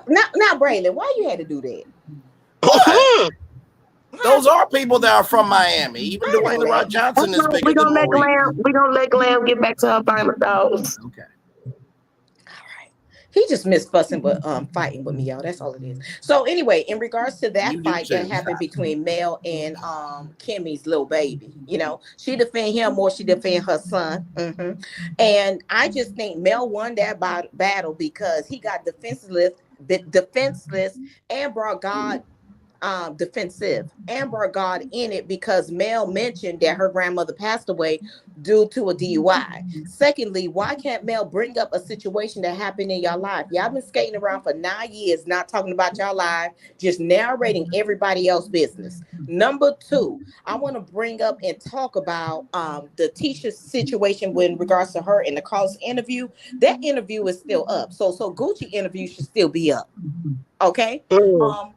Now, Braylon, why you had to do that? What? Mhm. Those are people that are from Miami. Even I Dwayne know the Rock that. Johnson is bigger than Maurice. We gonna let Glam get back to her final thoughts. Okay. All right. He just missed fussing but fighting with me, y'all. That's all it is. So anyway, in regards to that You do fight that too. happened between Mel and Kimmy's little baby, she defend him more, she defend her son. And I just think Mel won that battle because he got defenseless and brought God defensive and brought God in it because Mel mentioned that her grandmother passed away due to a DUI. Secondly, why can't Mel bring up a situation that happened in your life? Y'all been skating around for 9 years, not talking about your life, just narrating everybody else's business. Number two, I want to bring up and talk about the Tisha situation in regards to her in the Carlos interview. That interview is still up. So Gucci interview should still be up. Okay. Mm. Um,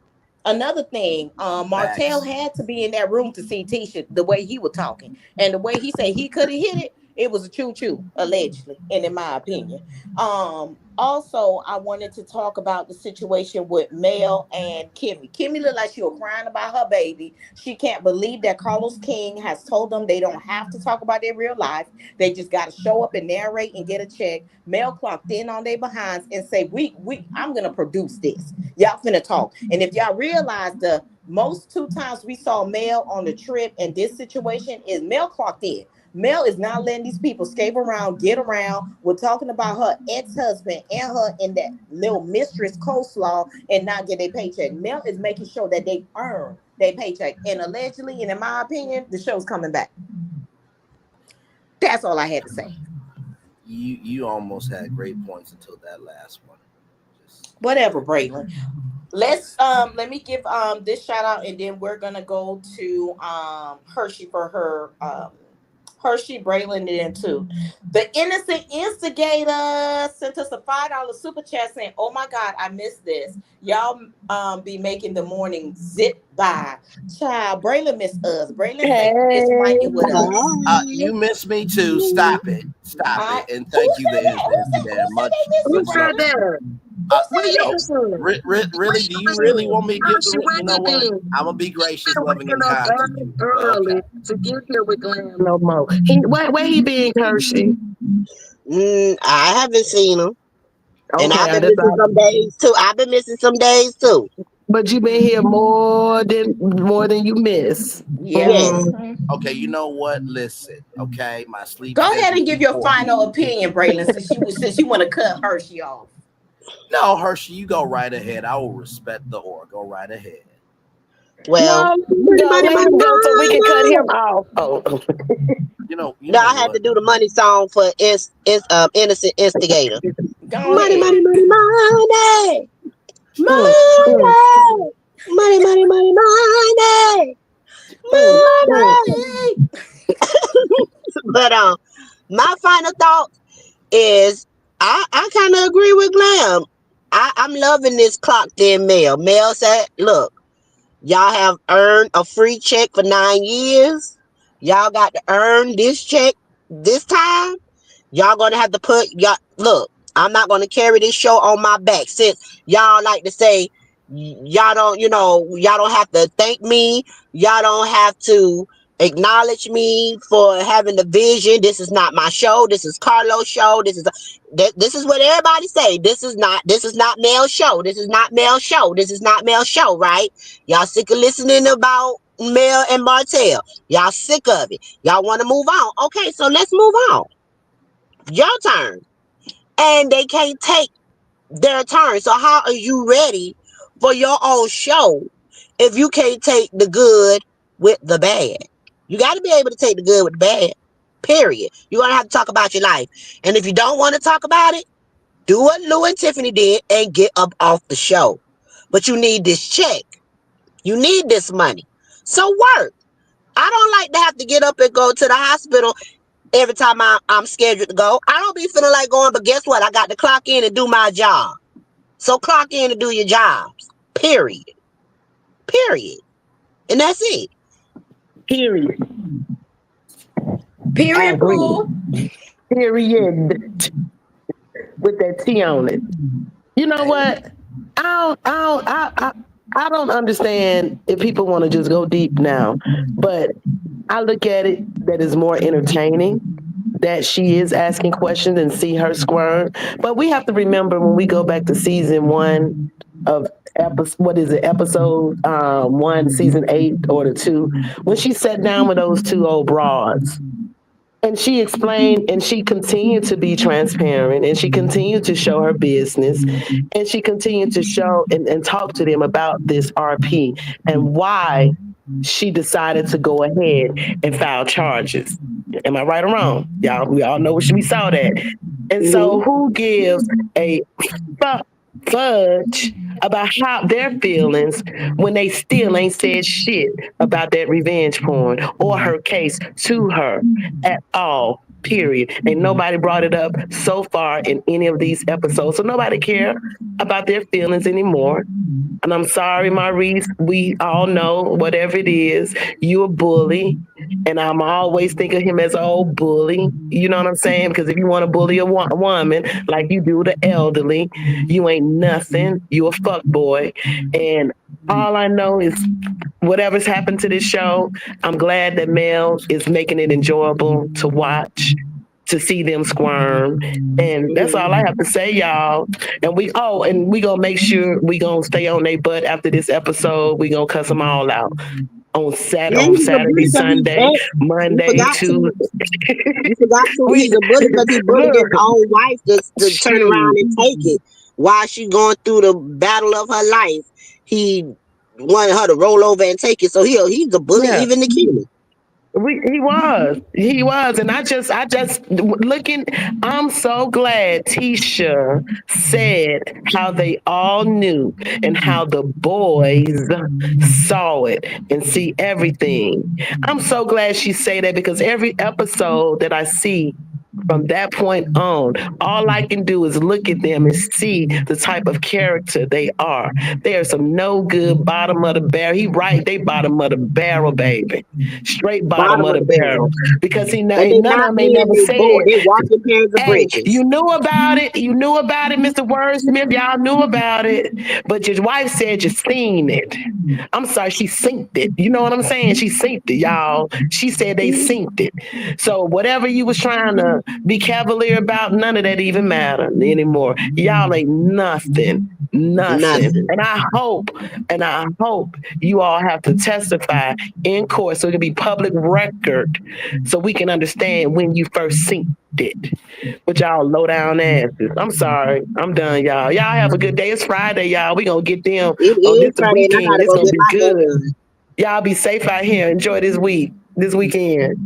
Another thing, Martell Facts. had to be in that room to see Tisha the way he was talking and the way he said he could have hit it. It was a choo choo, allegedly, and in my opinion. Also, I wanted to talk about the situation with Mel and Kimmy. Kimmy looked like she was crying about her baby. She can't believe that Carlos King has told them they don't have to talk about their real life. They just got to show up and narrate and get a check. Mel clocked in on their behinds and say, I'm gonna produce this. Y'all finna talk. And if y'all realize the most two times we saw Mel on the trip and this situation is Mel clocked in. Mel is not letting these people skate around, get around. We're talking about her ex-husband and her in that little mistress coleslaw and not get a paycheck. Mel is making sure that they earn their paycheck. And allegedly, and in my opinion, the show's coming back. That's all I had to say. You almost had great points until that last one. Whatever, Braylon. Let me give this shout out and then we're gonna go to Hershey for her Hershey, Braylon, and too. The innocent instigator sent us a $5 super chat saying, "Oh my God, I missed this. Y'all be making the morning zip by." Child, Braylon missed us. Braylon said he is fighting with us. You miss me too. Stop it. And thank you, the instigator. Much. Really? Do you really want me to give the? You know what? I'm gonna be gracious, loving, and kind to you. Early to get here with Glam no more. Where he been, Hershey? I haven't seen him, and Okay, I've been missing some days too. But you've been here more than you miss. Yes. Okay, you know what? Listen, okay, my sleep. Go ahead and give your final opinion, Braylon, since you want to cut Hershey off. No, Hershey, you go right ahead. I will respect the order. Go right ahead. Well, so we can cut him off. Oh. No, I had to do the money song for innocent instigator. Money. But my final thought is I kind of agree with Glam. I'm loving this clocked in Mel. Mel said, look, y'all have earned a free check for 9 years. Y'all got to earn this check this time. Y'all gonna have to look, I'm not gonna carry this show on my back. Since y'all like to say y'all don't have to thank me. Y'all don't have to acknowledge me for having the vision. This is not my show. This is Carlos' show. This is what everybody say. This is not Mel's show. This is not Mel's show. This is not Mel's show, right? Y'all sick of listening about Mel and Martell. Y'all sick of it. Y'all want to move on. Okay, so let's move on. Your turn. And they can't take their turn. So how are you ready for your own show if you can't take the good with the bad? You got to be able to take the good with the bad. Period. You're going to have to talk about your life. And if you don't want to talk about it, do what Lou and Tiffany did and get up off the show. But you need this check. You need this money. So work. I don't like to have to get up and go to the hospital every time I'm scheduled to go. I don't be feeling like going, but guess what? I got to clock in and do my job. So clock in and do your jobs. Period. And that's it. Period. Period. With that T on it. You know what? I don't understand if people want to just go deep now, but I look at it that is more entertaining that she is asking questions and see her squirm. But we have to remember when we go back to season 1 of episode 1, season 8 or the 2, when she sat down with those two old broads. And she explained and she continued to be transparent and she continued to show her business and she continued to show and talk to them about this RP and why she decided to go ahead and file charges. Am I right or wrong? Y'all, we all know we saw that. And so who gives a fudge about how their feelings when they still ain't said shit about that revenge porn or her case to her at all, period. And nobody brought it up so far in any of these episodes. So nobody care about their feelings anymore. And I'm sorry, Maurice, we all know whatever it is, you a bully. And I'm always think of him as an old bully. You know what I'm saying? Because if you want to bully a woman like you do the elderly, you ain't nothing. You a fuck boy. And all I know is whatever's happened to this show, I'm glad that Mel is making it enjoyable to watch, to see them squirm. And that's all I have to say, y'all. And we gonna make sure we gonna stay on their butt after this episode. We gonna cuss them all out on Yeah, he's a Saturday, bully because Sunday, you Monday, forgot to. Tuesday. You forgot to. We He's a bully because he bullied his look, own wife to turn around shoot. and take it while she going through the battle of her life. He wanted her to roll over and take it. So he's a bully Yeah. even to kill it. He was, and I just looking. I'm so glad Tisha said how they all knew and how the boys saw it and see everything. I'm so glad she say that because every episode that I see from that point on, all I can do is look at them and see the type of character they are. They are some no good bottom of the barrel. He right, they bottom of the barrel, baby. Straight bottom Bottom of of the the barrel. barrel. Because And they none of not them ain't men, never they boy. said, They walking past the hey, bridges. you knew about it. You knew about it, Mr. Wordsmith. Y'all knew about it. But your wife said you seen it. I'm sorry, she synced it. You know what I'm saying? She synced it, y'all. She said they synced it. So whatever you was trying to be cavalier about, none of that even matter anymore. Y'all ain't nothing. Nothing. Nothing. And I hope you all have to testify in court so it can be public record so we can understand when you first synced it with y'all low down asses. I'm sorry. I'm done, y'all. Y'all have a good day. It's Friday, y'all. We gonna get them It on is this Friday and I weekend. gotta It's go gonna get be my hair good. done. Y'all be safe out here. Enjoy this weekend.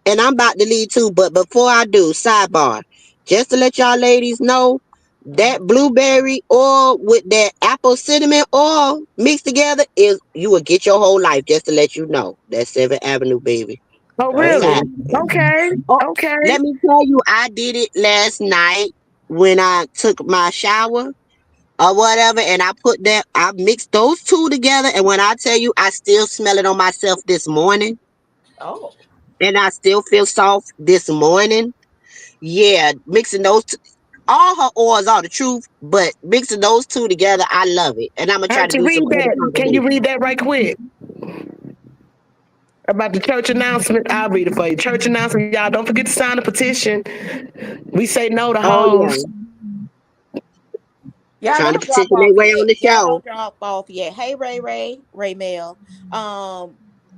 And I'm about to leave too, but before I do, sidebar. Just to let y'all ladies know, that blueberry oil with that apple cinnamon oil mixed together is you will get your whole life. Just to let you know, that's 7th Avenue, baby. Oh, A really? side. Okay. Oh, Okay. let me tell you, I did it last night when I took my shower or whatever, and I mixed those two together. And when I tell you, I still smell it on myself this morning, Oh. and I still feel soft this morning. Yeah, mixing all her oils are the truth, but mixing those two together, I love it. And I'm gonna I try heard to you do some read other that. Can you combinations. read that right quick? About the church announcement. I'll read it for you. Church announcement, y'all. Don't forget to sign the petition. We say no to Oh yeah, hoes. Y'all trying to don't drop petition their off way yet. on the Y'all show. don't drop off yet. Hey, Ray Mel.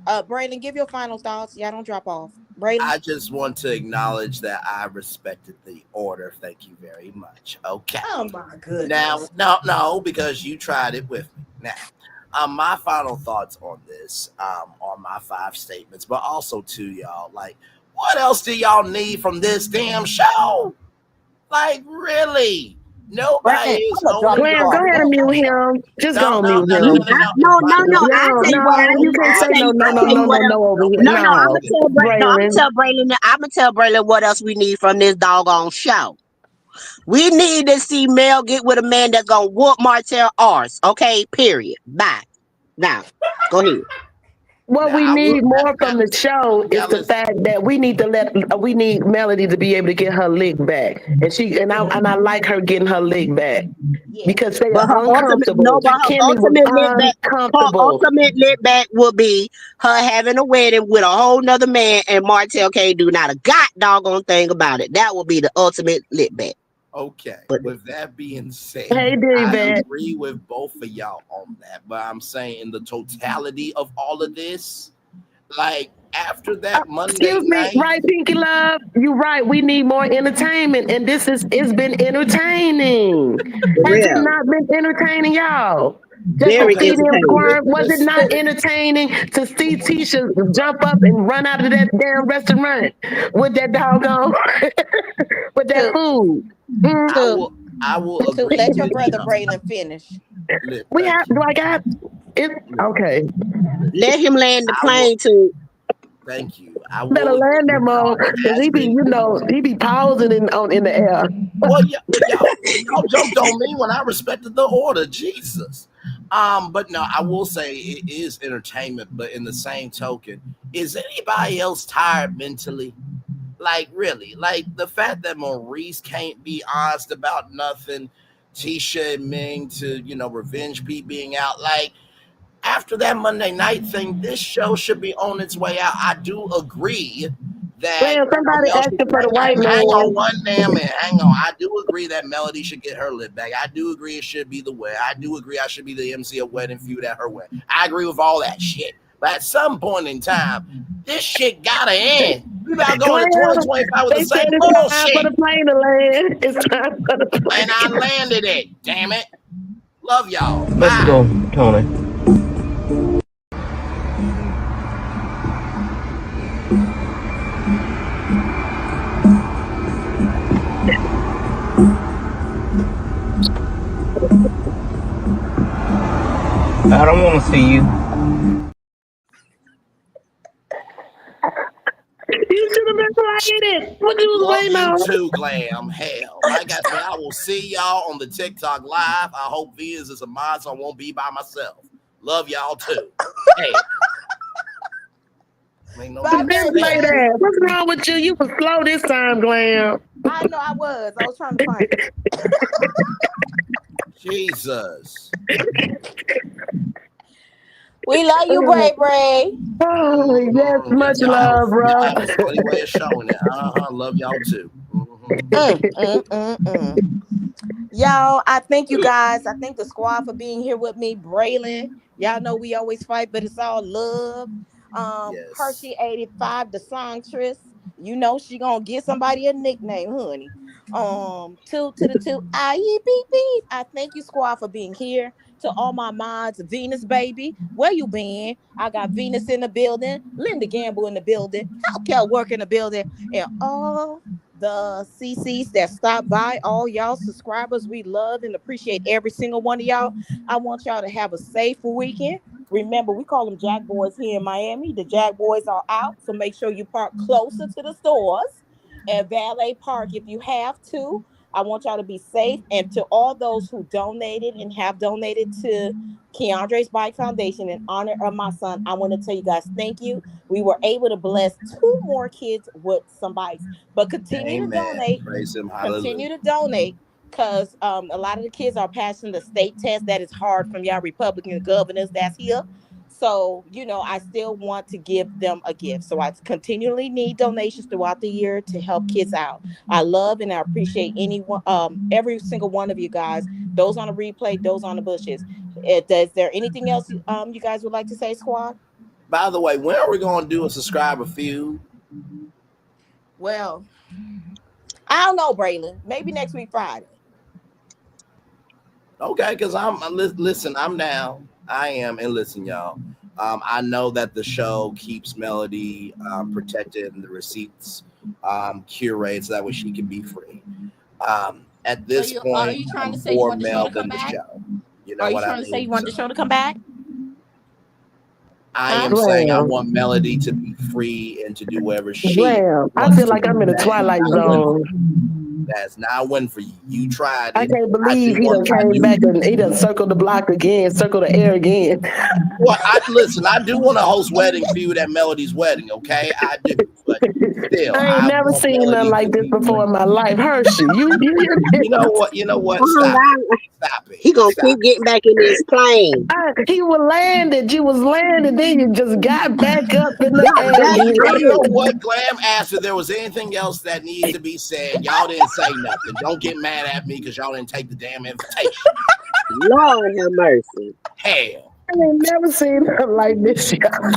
Braylon, give your final thoughts. Y'all don't drop off. Braylon. I just want to acknowledge that I respected the order. Thank you very much. Okay. Oh my goodness. Now, no, because you tried it with me. Now, my final thoughts on this are my 5 statements, but also to y'all, like, what else do y'all need from this damn show? Like, really? Nobody Braylon, is I'm gonna drop owning you the Glam, go off. ahead and room. mute him. Just No, go on no, mute no, no, no, him. no, no. No, no, Nobody, no. I No, tell you what. no, you can't say no, I no, no, tell you no, what no, else. no over here. No, no. I'm No, gonna tell Braylon. Braylon. I'm gonna tell Braylon what else we need from this doggone show. We need to see Mel get with a man that's gonna whoop Martell arse. Okay, period. Bye. Now, go ahead. What now we I will, need more from the show is now the listen, fact that we need Melody to be able to get her lick back, and I like her getting her lick back Yes. because they But are her ultimate, no, uncomfortable. but her Kimmy was ultimate lit back, her uncomfortable. ultimate lit back will be her having a wedding with a whole nother man, and Martell can't do not a god doggone thing about it. That will be the ultimate lit back. okay, But with that being said, Hey, I David. agree with both of y'all on that, but I'm saying in the totality of all of this, like after that Monday Excuse me, night, right, Pinky Love? You're right. We need more entertainment, and it's been entertaining. for Has it real, not been entertaining, y'all? Just to very okay, see them entertaining. squirm, was it not entertaining to see Tisha jump up and run out of that damn restaurant with that doggone with that To food? Mm, I to will, I will to agree let your with brother you. Braylon finish. we have Thank you. like I it okay. Let him land the I will. plane too. Thank you. I Better will agree land that with mo y'all. It because has he be been he be pausing in the air. well, yeah, y'all jumped on me when I respected the order. Jesus. But no, I will say it is entertainment, but in the same token, is anybody else tired mentally? Like, really? Like, the fact that Maurice can't be honest about nothing, Tisha admitting to, Revenge Pete being out. Like, after that Monday night thing, this show should be on its way out. I do agree that Well, somebody y'all should asking for the white hang on man. one damn minute. Hang on. I do agree that Melody should get her lip back. I do agree it should be the way. I do agree I should be the MC of Wedding Feud at her wedding. I agree with all that shit. But at some point in time, this shit gotta end. We about going to 2025 with the same it's time for bullshit. the plane to land. It's time for the plane. And I landed it. Damn it. Love y'all. Let's Bye. go, Tony. I don't want to see you. You should have been playing it. What you was Love waiting on? you too, Glam. Hell, like I said, I will see y'all on the TikTok live. I hope Viz is a mod, so I won't be by myself. Love y'all too. Hey. Ain't no Bye, business baby. there. What's wrong with you? You was slow this time, Glam. I know I was. I was trying to find it. Jesus. We love you, Bray Bray. Oh, yes, much Y'all love, bro. y'all have a funny way of showing it. Love y'all too. Y'all, I thank you guys. I thank the squad for being here with me. Braylon, y'all know we always fight, but it's all love. Yes. Hershey 85, the songstress. You know she gonna get somebody a nickname, honey. Two to the two. Beep. I thank you, squad, for being here. To all my mods, Venus baby, where you been? I got Venus in the building, Linda Gamble in the building, Hellcat work in the building, and all the CCs that stop by, all y'all subscribers. We love and appreciate every single one of y'all. I want y'all to have a safe weekend. Remember, we call them Jack Boys here in Miami. The Jack Boys are out, so make sure you park closer to the stores and valet park if you have to. I want y'all to be safe. And to all those who donated and have donated to Keandre's Bike Foundation in honor of my son, I want to tell you guys thank you. We were able to bless 2 more kids with some bikes. But continue to donate. Praise him. Continue to donate. Because a lot of the kids are passing the state test. That is hard from y'all Republican governors that's here. So, I still want to give them a gift. So I continually need donations throughout the year to help kids out. I love and I appreciate every single one of you guys. Those on the replay, those on the bushes. Is there anything else you guys would like to say, squad? By the way, when are we going to do a subscriber feud? Well, I don't know, Braylon. Maybe next week, Friday. Okay, because listen, I'm down. I am, and listen, y'all. I know that the show keeps Melody protected and the receipts curated so that way she can be free. At this point, are you trying to say more you want the show Mel to come than the back? show. You know are you what trying I mean? to say you want the show to come back? I am saying I want Melody to be free and to do whatever she Well, I feel like I'm in a Twilight Zone. That's not a win for you. You tried it. I can't believe he done came back and he done circled the block again, circled the air again. Well, listen, I do want to host Wedding Feud at Melody's wedding, okay? I do. But still, I ain't never seen nothing like this before in my life. Hershey, you know what? You know what? Stop it. He gonna keep getting back in this plane. You was landed, then you just got back up in the air. You know what? Glam asked if there was anything else that needed to be said. Y'all didn't say nothing. Don't get mad at me because y'all didn't take the damn invitation. Lord have mercy. Hell. I ain't never seen nothing like this, y'all.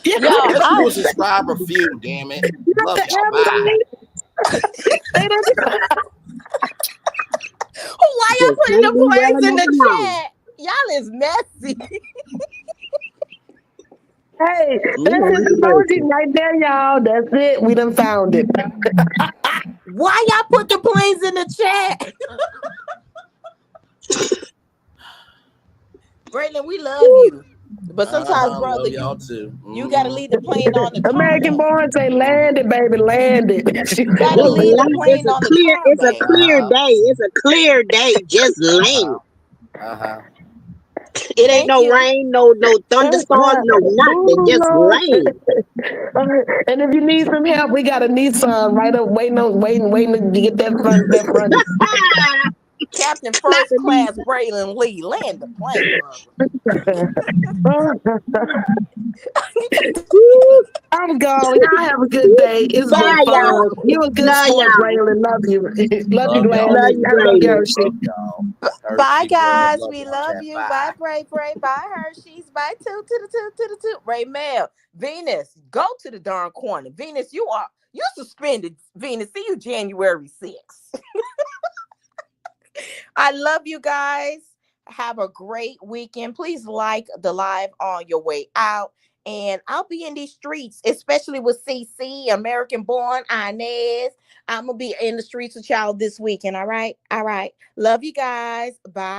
Let's do a subscriber feud, damn it. Love y'all. Bye. Why y'all putting the points in the chat? Y'all is messy. Hey, that's his emoji right there, y'all. That's it. We done found it. Why y'all put the planes in the chat? Braylon, we love you. But sometimes, brother, y'all too. You gotta leave the plane on the American born say landed, baby, landed. You gotta leave the plane on the tarmac. It's a clear day. It's a clear day. Just land. It ain't Thank no you. rain, no thunderstorms, no nothing. Ooh, Just Lord. rain. And if you need some help, we got a Nissan right up waiting to get that front. Captain Not First the Class need. Braylon Lee. Land the plane, brother. I'm gone. Y'all have a good day. It's been Bye, y'all. fun. You a good Love sport, y'all. Raylan. Love you. Love you, Love y'all. Glam. Love Big you, I love Braylon. you, Braylon. Hershey. Love y'all. Bye, Hershey's guys. love We y'all, love chat. you. Bye, Bye. Bray. Bye, Hershey's. Bye, toot to the toot to the toot. Ray Mel. Venus, go to the darn corner. Venus, you're suspended. Venus, see you January 6th. I love you guys. Have a great weekend. Please like the live on your way out. And I'll be in these streets, especially with CC, American Born, Inez. I'm going to be in the streets with y'all this weekend. All right. All right. Love you guys. Bye.